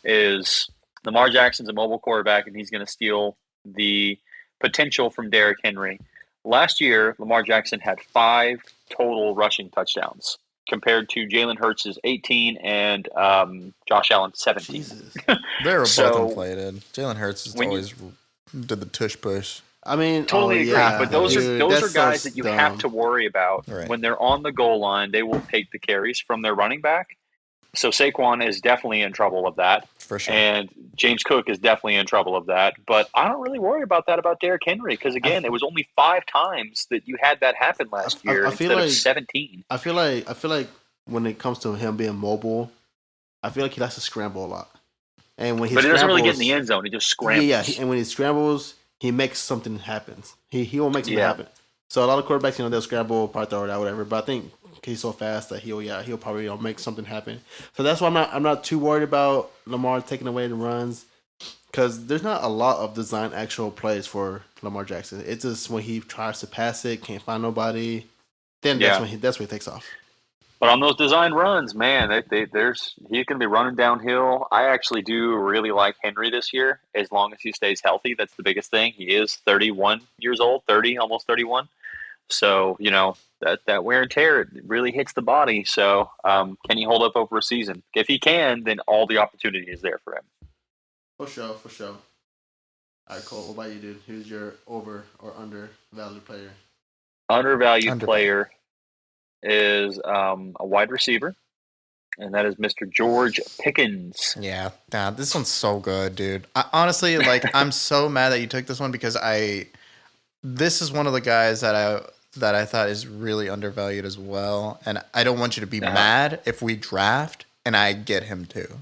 is Lamar Jackson's a mobile quarterback, and he's going to steal the potential from Derrick Henry. Last year, Lamar Jackson had 5 total rushing touchdowns compared to Jalen Hurts' 18 and Josh Allen's 17. Jesus. They were so- both inflated. Jalen Hurts just when you- always did the tush push. Totally agree. yeah, But those dude, are that's so guys that you have dumb. to worry about Right. when they're on the goal line. They will take the carries from their running back. So Saquon is definitely in trouble of that, For sure. and James Cook is definitely in trouble of that. But I don't really worry about that about Derrick Henry because again, it was only 5 times that you had that happen last year I feel instead of like- 17. I feel like when it comes to him being mobile, I feel like he likes to scramble a lot. And when he But he doesn't really get in scrambles, the end zone. He just scrambles. and when he scrambles, he makes something happen. He will make something Yeah. happen. So a lot of quarterbacks, they'll scramble, probably throw it out, whatever. But I think he's so fast that he'll probably make something happen. So that's why I'm not too worried about Lamar taking away the runs, because there's not a lot of design actual plays for Lamar Jackson. It's just when he tries to pass it, can't find nobody, then that's when he takes off. But on those design runs, man, he's going to be running downhill. I actually do really like Henry this year, as long as he stays healthy. That's the biggest thing. He is 31 years old, 30, almost 31. So, that wear and tear, it really hits the body. So, can he hold up over a season? If he can, then all the opportunity is there for him. For sure. All right, Cole, what about you, dude? Who's your over or undervalued player? Undervalued player is a wide receiver, and that is Mr. George Pickens. Yeah, this one's so good, dude. Honestly, I'm so mad that you took this one because this is one of the guys that I thought is really undervalued as well, and I don't want you to be mad if we draft and I get him too.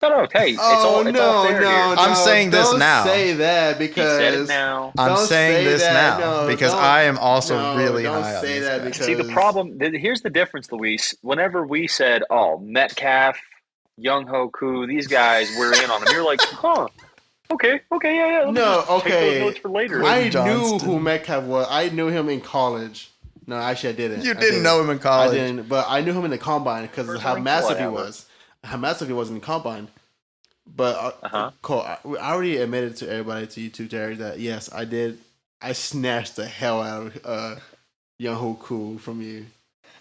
No, hey, it's all fair here. I'm saying this now. Don't say that because... He said it now. I'm saying this now because I am also really high on this guy. See, the problem... Here's the difference, Luis. Whenever we said, Metcalf, Young Hoku, these guys, we're in on them. You're like, huh. Okay, yeah. Let me just take those notes for later. I knew who Metcalf was. I knew him in college. No, actually, I didn't. You didn't know him in college. I didn't, but I knew him in the combine because of how massive he was. How massive he was in the combine. But Cole, I already admitted to everybody, to you too, Terry, that yes, I did. I snatched the hell out of Young Hoku from you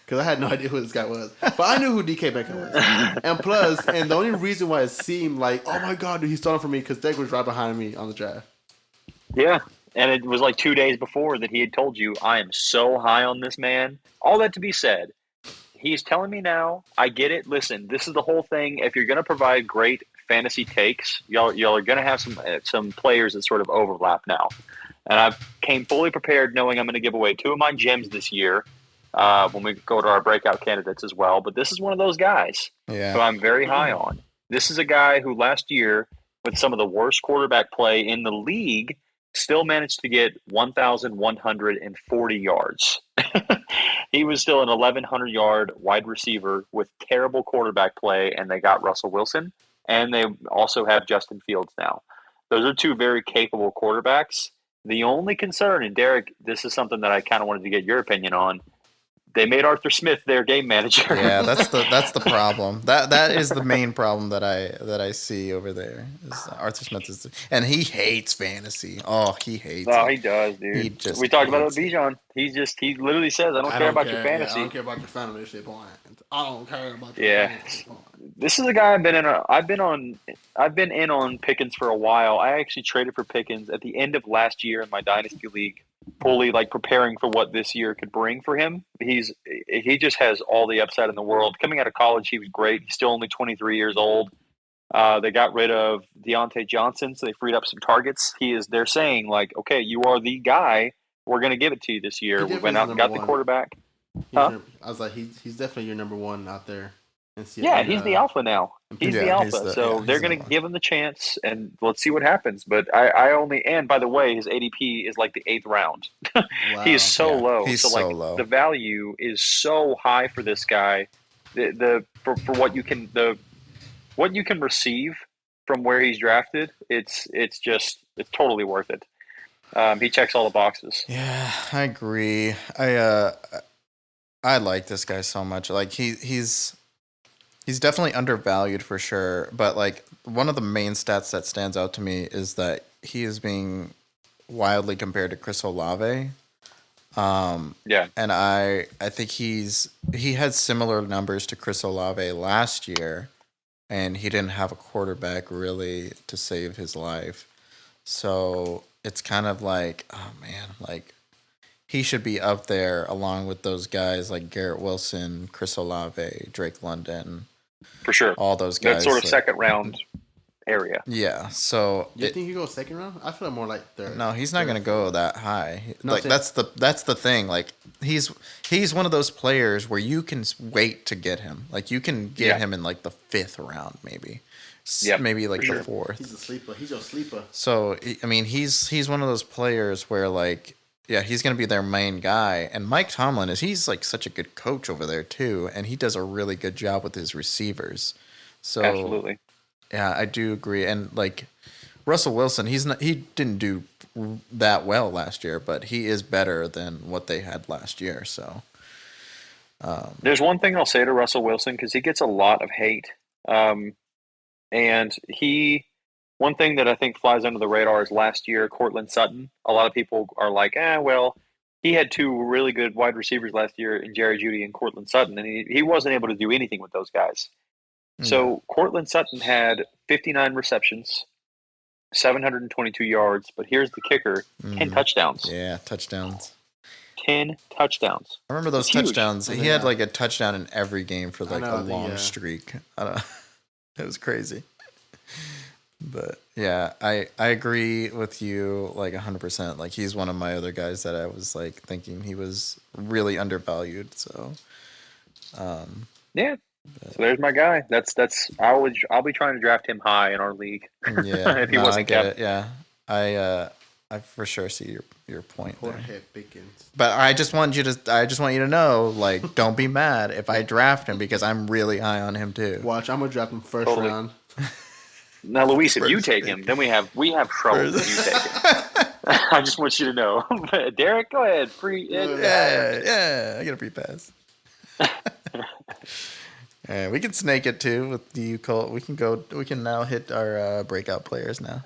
because I had no idea who this guy was. But I knew who DK Metcalf was. And plus, the only reason why it seemed like, oh my god, dude, he's starting for me because Derric was right behind me on the draft. Yeah, and it was like 2 days before that he had told you, I am so high on this man. All that to be said, he's telling me now, I get it. Listen, this is the whole thing. If you're going to provide great fantasy takes, y'all are going to have some players that sort of overlap now. And I came fully prepared knowing I'm going to give away 2 of my gems this year when we go to our breakout candidates as well. But this is one of those guys who I'm very high on. This is a guy who last year, with some of the worst quarterback play in the league, still managed to get 1,140 yards. He was still an 1,100-yard wide receiver with terrible quarterback play, and they got Russell Wilson, and they also have Justin Fields now. Those are 2 very capable quarterbacks. The only concern, and Derric, this is something that I kind of wanted to get your opinion on, they made Arthur Smith their game manager. Yeah, that's the problem. That is the main problem that I see over there. Is Arthur Smith and he hates fantasy. Oh, he hates. Oh, it. he does, dude. We talked about it with Bijan. He literally says, "I don't care about your fantasy. Yeah, I don't care about your fantasy point. I don't care about your fantasy point." This is a guy I've been in on Pickens for a while. I actually traded for Pickens at the end of last year in my dynasty league, fully preparing for what this year could bring for him. He just has all the upside in the world. Coming out of college, he was great. He's still only 23 years old. They got rid of Deontay Johnson, so they freed up some targets. They're saying okay, you are the guy. We're going to give it to you this year. We went out and got the quarterback. I was like, he's definitely your number one out there. Yeah, he's the alpha now. He's the alpha. So they're going to give him the chance, and let's see what happens. But I only, and by the way, his ADP is like the 8th round. Wow. He is so low. He's so low. The value is so high for this guy. For what you can receive from where he's drafted, it's totally worth it. He checks all the boxes. Yeah, I agree. I like this guy so much. He's definitely undervalued for sure, but one of the main stats that stands out to me is that he is being wildly compared to Chris Olave. And I think he had similar numbers to Chris Olave last year, and he didn't have a quarterback really to save his life. So it's kind of oh man, he should be up there along with those guys like Garrett Wilson, Chris Olave, Drake London. For sure. All those guys. That sort of second round area. Yeah. So you think he goes second round? I feel more like third. No, he's not going to go that high. That's the thing. He's one of those players where you can wait to get him. You can get him in the 5th round maybe. Yep, maybe like for the sure. fourth. He's a sleeper. He's your sleeper. So I mean, he's one of those players where like, yeah, he's gonna be their main guy. And Mike Tomlin he's like such a good coach over there too, and he does a really good job with his receivers. So Absolutely. yeah, I do agree. And like Russell Wilson, he didn't do that well last year, but he is better than what they had last year. So There's one thing I'll say to Russell Wilson because he gets a lot of hate. And one thing that I think flies under the radar is last year, Cortland Sutton. A lot of people are like, well, he had two really good wide receivers last year in Jerry Jeudy and Cortland Sutton, and he wasn't able to do anything with those guys. So Cortland Sutton had 59 receptions, 722 yards, but here's the kicker, 10 touchdowns. Yeah, touchdowns. 10 touchdowns. I remember those It's huge. touchdowns. He had like a touchdown in every game for like a long yeah. streak. I don't know. It was crazy. But yeah, I agree with you like 100%. Like he's one of my other guys that I was like thinking he was really undervalued. So yeah. So there's my guy. I'll be trying to draft him high in our league. yeah, if he wasn't I get kept. it. Yeah, I for sure see your point Poor there. head Pickens. But I just want you to know, like, don't be mad if I draft him because I'm really high on him too. Watch, I'm gonna draft him first Totally. round. Now, Luis, if you take him, then we have trouble if you take him. I just want you to know. Derric, go ahead. Yeah, I get a free pass. We can snake it too with the Colt. We can now hit our breakout players now.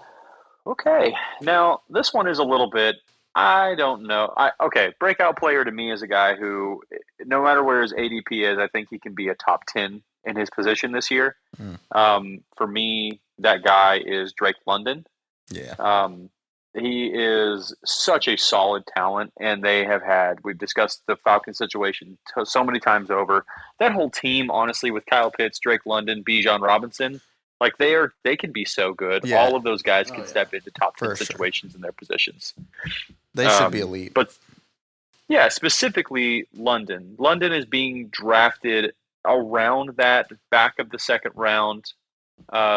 Okay. Now, this one is a little bit, I don't know. Breakout player to me is a guy who, no matter where his ADP is, I think he can be a top 10 in his position this year. For me, that guy is Drake London. Yeah. He is such a solid talent, and we've discussed the Falcons situation so many times over. That whole team, honestly, with Kyle Pitts, Drake London, Bijan Robinson, like they can be so good. Yeah. All of those guys can step into top 10 For sure. situations in their positions. They should be elite. But yeah, specifically London. London is being drafted around that back of the second round,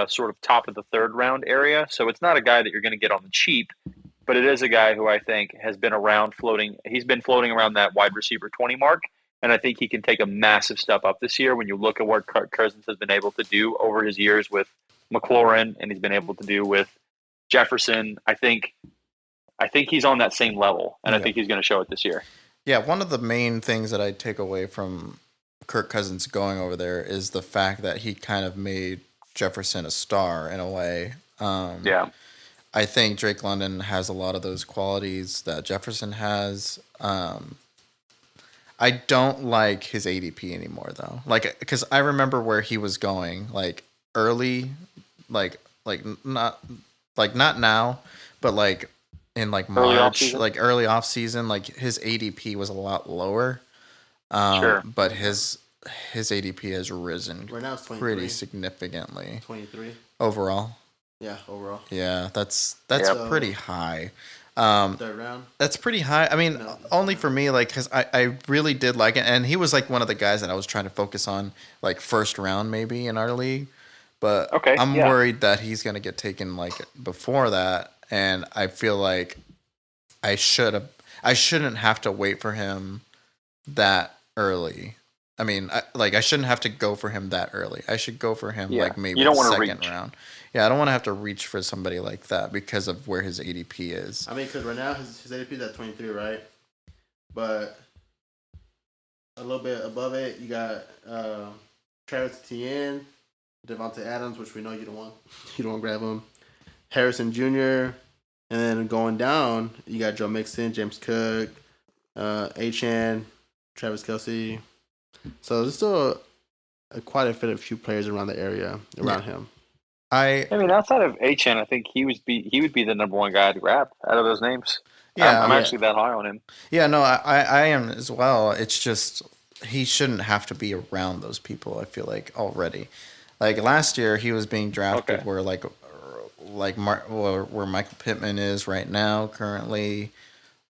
sort of top of the third round area. So it's not a guy that you're going to get on the cheap, but it is a guy who I think has been around floating. He's been floating around that wide receiver 20 mark. And I think he can take a massive step up this year when you look at what Kirk Cousins has been able to do over his years with McLaurin and he's been able to do with Jefferson. I think he's on that same level, and I think he's going to show it this year. Yeah, one of the main things that I take away from Kirk Cousins going over there is the fact that he kind of made Jefferson a star in a way. I think Drake London has a lot of those qualities that Jefferson has. I don't like his ADP anymore though. Like, because I remember where he was going, like early, like not now, but like in like March, early off season, like his ADP was a lot lower. But his ADP has risen Right now it's 23. Pretty significantly. 23 overall. Yeah, overall. Yeah, that's pretty high. Third round. That's pretty high. I mean, only for me, like, because I really did like it, and he was like one of the guys that I was trying to focus on, like first round maybe in our league. But I'm worried that he's gonna get taken like before that, and I feel like I shouldn't have to wait for him that early. I mean, I shouldn't have to go for him that early. I should go for him like maybe the second round. Yeah, I don't want to have to reach for somebody like that because of where his ADP is. I mean, because right now his ADP is at 23, right? But a little bit above it, you got Travis Etienne, Devontae Adams, which we know you don't want. You don't want to grab him. Harrison Jr., and then going down, you got Joe Mixon, James Cook, Achane, Travis Kelce. So there's still quite a few players around the area around him. I mean, outside of Achane, I think he would be the number one guy to grab out of those names. Yeah, I'm actually that high on him. Yeah, no, I am as well. It's just he shouldn't have to be around those people. I feel like already. Like last year, he was being drafted where where Michael Pittman is right now currently,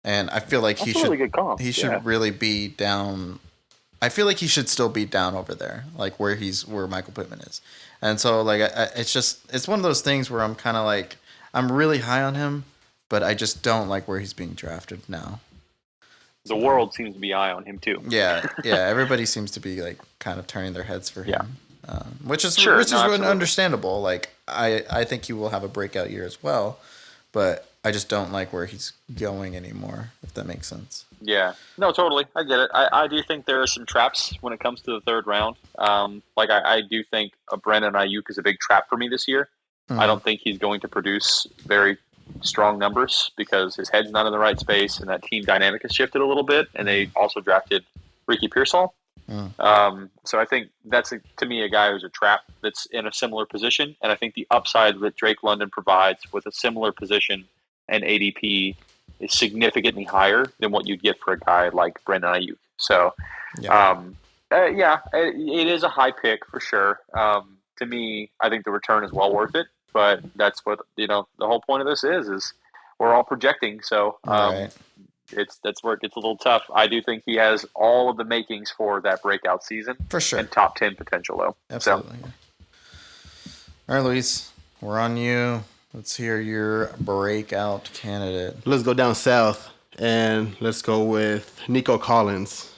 and I feel like he should really be down. I feel like he should still be down over there, like where Michael Pittman is. And so like it's one of those things where I'm kind of like I'm really high on him, but I just don't like where he's being drafted now. The world seems to be high on him too. Yeah. Everybody seems to be like kind of turning their heads for him, which is absolutely understandable. Like I think he will have a breakout year as well, but I just don't like where he's going anymore. If that makes sense. Yeah, no, totally. I get it. I do think there are some traps when it comes to the third round. Like I do think Brandon Ayuk is a big trap for me this year. Mm-hmm. I don't think he's going to produce very strong numbers because his head's not in the right space, and that team dynamic has shifted a little bit. And they also drafted Ricky Pearsall. So I think that's to me a guy who's a trap that's in a similar position, and I think the upside that Drake London provides with a similar position and ADP is significantly higher than what you'd get for a guy like Brandon Ayuk. So, it is a high pick for sure. To me, I think the return is well worth it, but that's what, the whole point of this is we're all projecting. So, that's where it gets a little tough. I do think he has all of the makings for that breakout season. For sure. And top 10 potential, though. Absolutely. So. All right, Luis, we're on you. Let's hear your breakout candidate. Let's go down south and let's go with Nico Collins.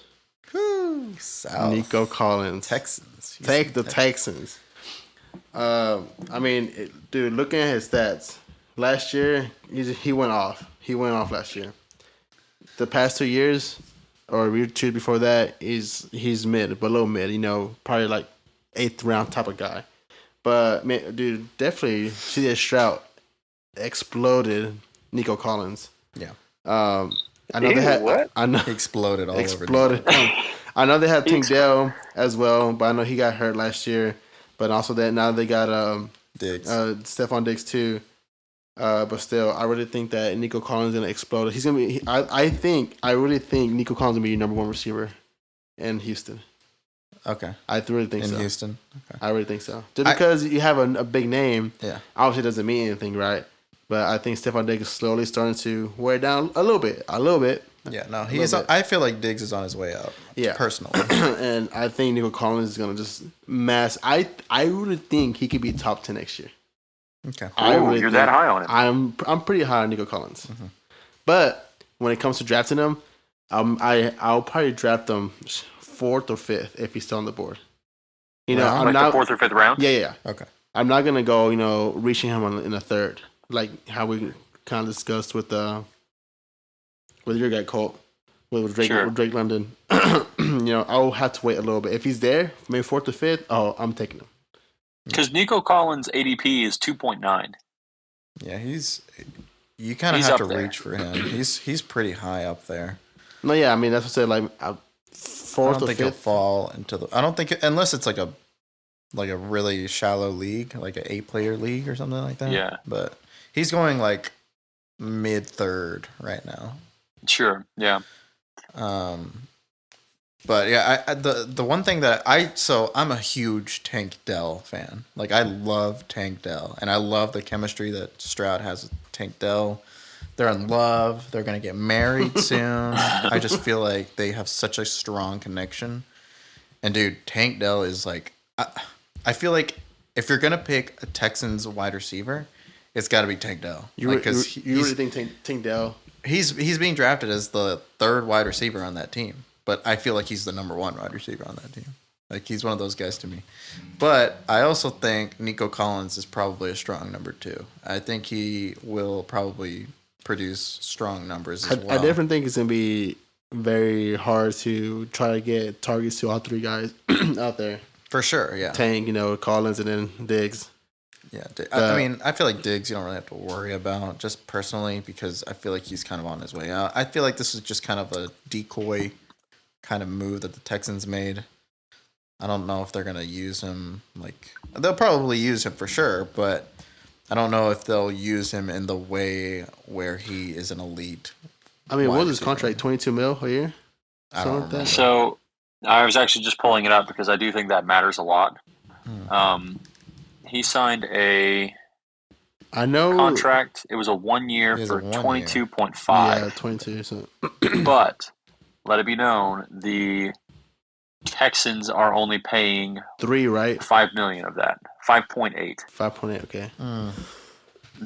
Woo, south. Nico Collins. Texans. Take the Texans. Dude, looking at his stats, last year he went off. He went off last year. The past 2 years, or two before that, he's below mid. Probably like 8th round type of guy. But man, dude, definitely C.J. Stroud exploded Nico Collins. Yeah. I know they had what? I know he exploded all exploded. over. I know they had Tank Dell as well, but I know he got hurt last year. But also that now they got Diggs. Stephon Diggs too. But still, I really think that Nico Collins is gonna explode. He's gonna be. I really think Nico Collins is gonna be your number one receiver in Houston. Okay. I really think so. In Houston? Okay. I really think so. Just because you have a big name, obviously doesn't mean anything, right? But I think Stephon Diggs is slowly starting to wear down a little bit. Yeah, no, I feel like Diggs is on his way up. Yeah. Personally. And I think Nico Collins is going to just mass. I really think he could be top 10 next year. Okay. You're that high on him. I'm pretty high on Nico Collins. Mm-hmm. But when it comes to drafting him, I'll probably draft him 4th or 5th if he's still on the board. I'm not the 4th or 5th round. Yeah. Okay. I'm not gonna go, reaching him in a 3rd, like how we kind of discussed with your guy Colt, with Drake London. I'll have to wait a little bit. If he's there, maybe 4th or 5th, I'm taking him. Because Nico Collins' ADP is 2.9. Yeah, you kind of have to reach for him. He's pretty high up there. No, yeah, I mean that's what I said. Like 4th I don't or think 5th. he'll fall into the. I don't think unless it's like a really shallow league, like an 8-player league or something like that. Yeah, but he's going like mid-3rd right now. Sure. Yeah. But yeah, the one thing that I'm a huge Tank Dell fan. Like I love Tank Dell, and I love the chemistry that Stroud has with Tank Dell. They're in love. They're gonna get married soon. I just feel like they have such a strong connection. And dude, Tank Dell is like, I feel like if you're gonna pick a Texans wide receiver, it's got to be Tank Dell. You really think Tank Dell? He's being drafted as the 3rd wide receiver on that team. But I feel like he's the number 1 wide receiver on that team. Like, he's one of those guys to me. But I also think Nico Collins is probably a strong number 2. I think he will probably produce strong numbers as well. I definitely think it's going to be very hard to try to get targets to all 3 guys out there. For sure, yeah. Tank, Collins, and then Diggs. Yeah, I feel like Diggs you don't really have to worry about, just personally, because I feel like he's kind of on his way out. I feel like this is just kind of a decoy kind of move that the Texans made. I don't know if they're going to use him. They'll probably use him for sure, but I don't know if they'll use him in the way where he is an elite. I mean, what was his contract? $22 million a year? I don't remember. So I was actually just pulling it up because I do think that matters a lot. He signed a contract. It was a 1 year for 22.5. Yeah, 22. So. But let it be known, the Texans are only paying 3, right? $5 million of that. 5.8. 5.8. Okay.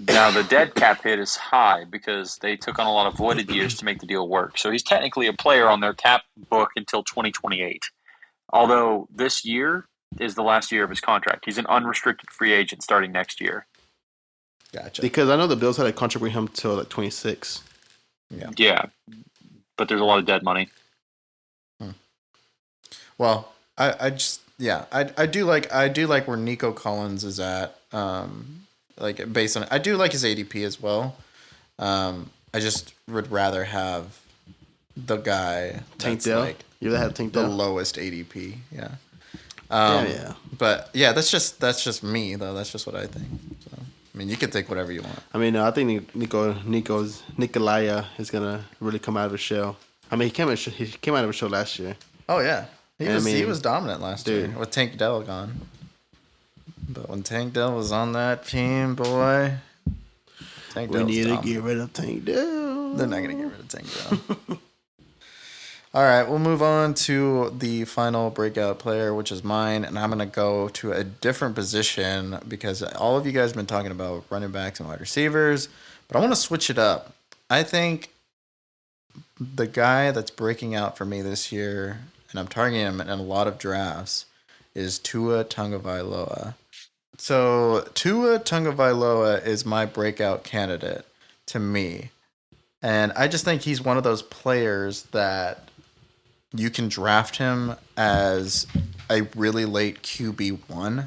Now the dead cap hit is high because they took on a lot of voided years to make the deal work. So he's technically a player on their cap book until 2028. Although this year is the last year of his contract. He's an unrestricted free agent starting next year. Gotcha. Because I know the Bills had a contract with him till like 26. Yeah, but there's a lot of dead money. Well, I do like where Nico Collins is at. Like based on I do like his ADP as well. I just would rather have the guy Tank that's Dell. like You have Tank the Dell. lowest ADP. Yeah. Yeah. But yeah, that's just me though. That's just what I think. So, I mean, you can think whatever you want. I mean, I think Nikolaya is gonna really come out of his shell. I mean, he came out of his shell last year. Oh yeah, he I was dominant last year with Tank Dell gone. But when Tank Dell was on that team, boy, Tank Dell we need to dominant. get rid of Tank Dell. They're not gonna get rid of Tank Dell. All right, we'll move on to the final breakout player, which is mine, and I'm going to go to a different position because all of you guys have been talking about running backs and wide receivers, but I want to switch it up. I think the guy that's breaking out for me this year, and I'm targeting him in a lot of drafts, is Tua Tagovailoa. So Tua Tagovailoa is my breakout candidate to me, and I just think he's one of those players that you can draft him as a really late QB1,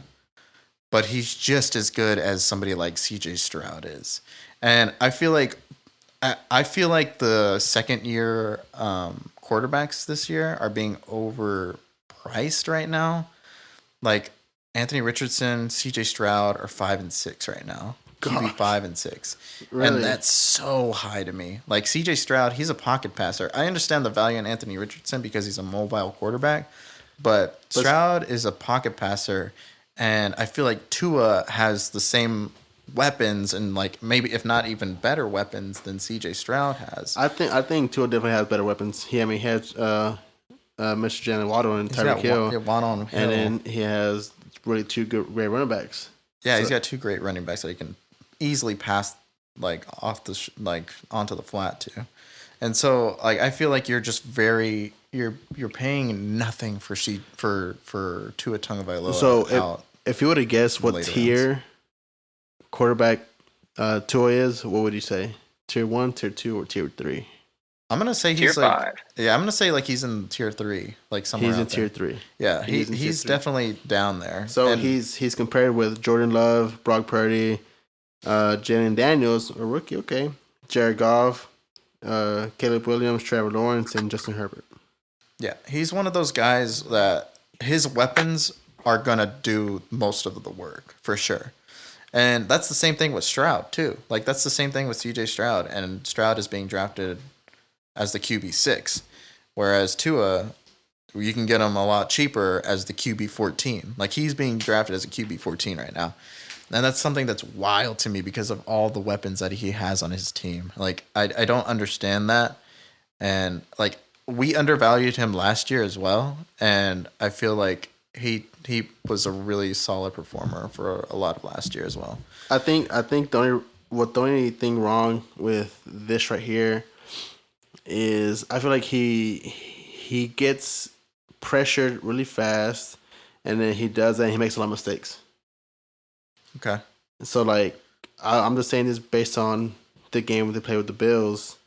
but he's just as good as somebody like CJ Stroud is. And I feel like the second year quarterbacks this year are being overpriced right now. Like Anthony Richardson, CJ Stroud are 5 and 6 right now. QB 5 and 6. Really? And that's so high to me. Like CJ Stroud, he's a pocket passer. I understand the value in Anthony Richardson because he's a mobile quarterback, but Stroud is a pocket passer, and I feel like Tua has the same weapons and like maybe if not even better weapons than CJ Stroud has. I think Tua definitely has better weapons. He has Mr. Jalen Waddle and Tyreek Hill. Waddle and Hill. And then he has really two great running backs. Yeah, he's got two great running backs that he can easily pass like off the onto the flat too. And so like I feel like you're just you're paying nothing for Tua Tagovailoa. So if you were to guess what tier quarterback Tua is, what would you say? Tier 1, tier 2, or tier 3? I'm gonna say tier he's like 5. Yeah, I'm gonna say like he's in tier 3, like somewhere. He's in tier 3. Yeah, he's definitely down there. So he's compared with Jordan Love, Brock Purdy, Jalen Daniels, a rookie, okay, Jared Goff, Caleb Williams, Trevor Lawrence, and Justin Herbert. Yeah, he's one of those guys that his weapons are gonna do most of the work for sure. And that's the same thing with Stroud too. Like that's the same thing with CJ Stroud, and Stroud is being drafted as the QB6, whereas Tua, you can get him a lot cheaper as the QB14. Like he's being drafted as a QB14 right now. And that's something that's wild to me because of all the weapons that he has on his team. Like I don't understand that. And like we undervalued him last year as well, and I feel like he was a really solid performer for a lot of last year as well. I think the only thing wrong with this right here is I feel like he gets pressured really fast, and then he does that and he makes a lot of mistakes. Okay. So like I'm just saying this based on the game they played with the Bills.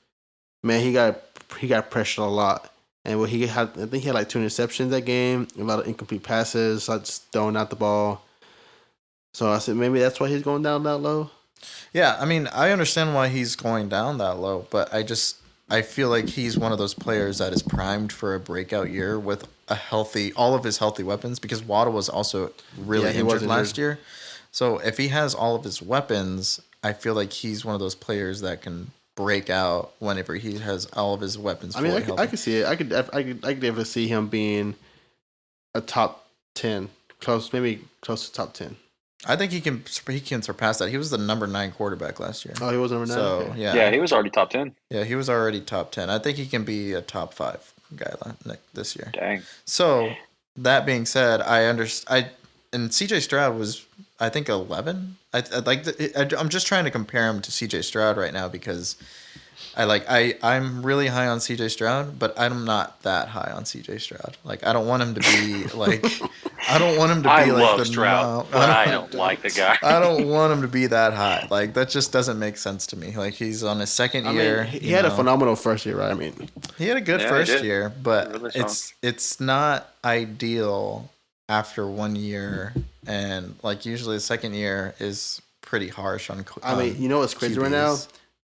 Man, he got pressured a lot. And I think he had like 2 interceptions that game, a lot of incomplete passes, like just throwing out the ball. So I said maybe that's why he's going down that low. Yeah, I mean, I understand why he's going down that low, but I feel like he's one of those players that is primed for a breakout year with all of his healthy weapons, because Waddle was also really injured last year. So if he has all of his weapons, I feel like he's one of those players that can break out whenever he has all of his weapons. I mean, I could see it. I could definitely see him being a top 10, close to top 10. I think he can surpass that. He was the number 9 quarterback last year. Oh, he was number 9. So okay. Yeah, he was already top 10. Yeah, he was already top 10. I think he can be a top 5 guy this year. Dang. So that being said, and CJ Stroud was, I think, 11. I'm just trying to compare him to CJ Stroud right now because I'm really high on CJ Stroud, but I'm not that high on CJ Stroud. Like, I don't want him to be like, I don't want him to be I like love the Stroud, but I don't like the guy. I don't want him to be that high. Like, that just doesn't make sense to me. Like, he's on his second year. He had a phenomenal first year, right? I mean, he had a good first year, but really it's not ideal after 1 year, and like usually the second year is pretty harsh on. I mean, you know what's crazy QBs. right now?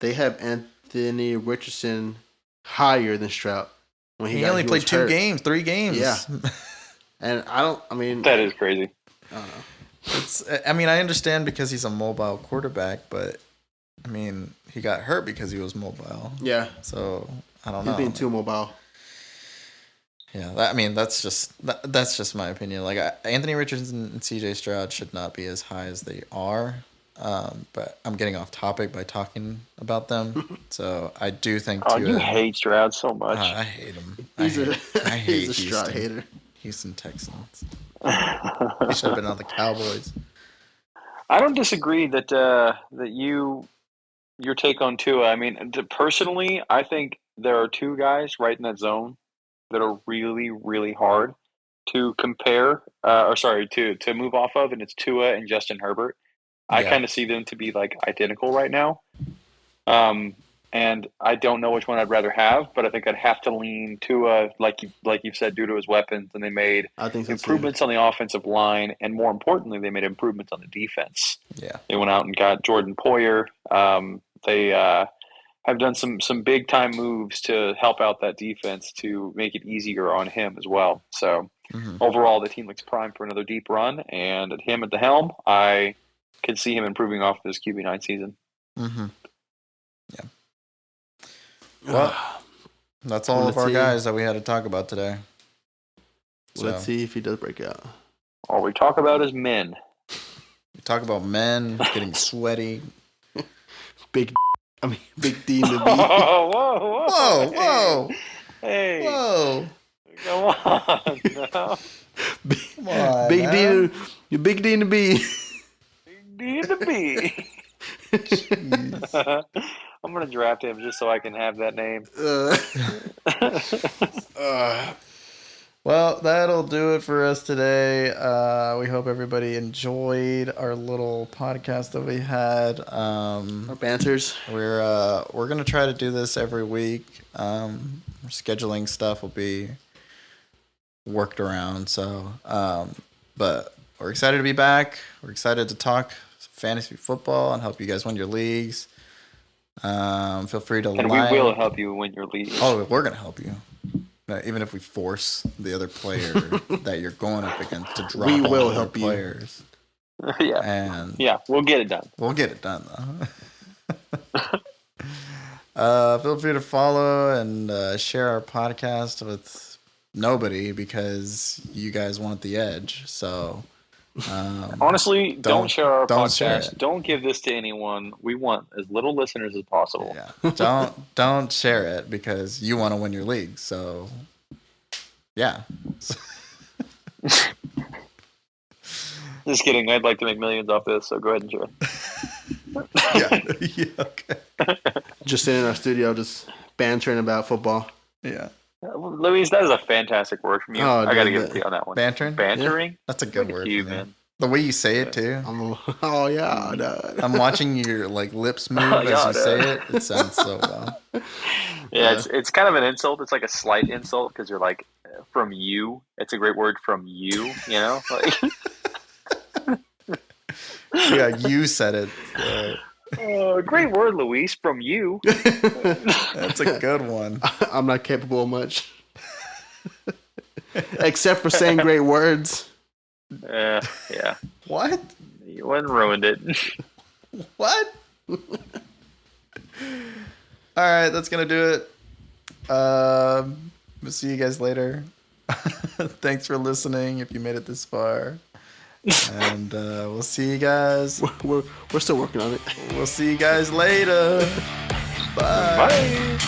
They have Anthony Richardson higher than Stroud. When he only played 3 games. Yeah, and I mean, that is crazy. I don't know. I mean, I understand because he's a mobile quarterback, but I mean, he got hurt because he was mobile. Yeah. So I don't know. He's being too mobile. Yeah, that's just my opinion. Like, Anthony Richardson and CJ Stroud should not be as high as they are. But I'm getting off topic by talking about them. So I do think. Oh, you hate Stroud so much. I hate him. I hate Houston. Stroud hater. Houston Texans. He should have been on the Cowboys. I don't disagree that your take on Tua. I mean, personally, I think there are 2 guys right in that zone that are really, really hard to compare, to move off of, and it's Tua and Justin Herbert. I kind of see them to be like identical right now. And I don't know which one I'd rather have, but I think I'd have to lean Tua, like you've said, due to his weapons, and they made improvements on the offensive line, and more importantly, they made improvements on the defense. Yeah, they went out and got Jordan Poyer. They have done some big time moves to help out that defense to make it easier on him as well. So overall, the team looks primed for another deep run, and him at the helm, I could see him improving off this QB9 season. Mm-hmm. Yeah. Well, that's all of our guys that we had to talk about today. Let's see if he does break out. All we talk about is men. We talk about men getting sweaty. Big D in the B. Whoa. Hey. Hey. Whoa. Come on. No. Come on. Big D. You big D in the B. Big D in the B. I'm going to draft him just so I can have that name. Well, that'll do it for us today. We hope everybody enjoyed our little podcast that we had. Our banters. We're going to try to do this every week. Scheduling stuff will be worked around. So, but we're excited to be back. We're excited to talk fantasy football and help you guys win your leagues. Feel free to and we will help you win your league. Oh, we're gonna help you, even if we force the other player that you're going up against to drop. We will help players. Yeah, and we'll get it done. We'll get it done though. Feel free to follow and share our podcast with nobody because you guys want the edge. So. Honestly, don't share our podcast. Share it. Don't give this to anyone. We want as little listeners as possible. Yeah. Don't share it because you want to win your league. So, yeah. Just kidding. I'd like to make millions off this, so go ahead and share it. Yeah. Okay. Just sitting in our studio, just bantering about football. Yeah. Luis, that is a fantastic word from you. I got to give it to you on that one. Bantering? Bantering? Yeah. That's a good word. You, man. The way you say it, too. No. I'm watching your lips move as you say it. It sounds so well. Yeah, it's kind of an insult. It's like a slight insult because you're like, from you. It's a great word from you, you know? Yeah, you said it. Great word, Luis, from you. That's a good one. I'm not capable of much. Except for saying great words. Yeah. What? You went and ruined it. What? All right, that's going to do it. We'll see you guys later. Thanks for listening if you made it this far. And we'll see you guys. We're still working on it. We'll see you guys later. Bye. Bye.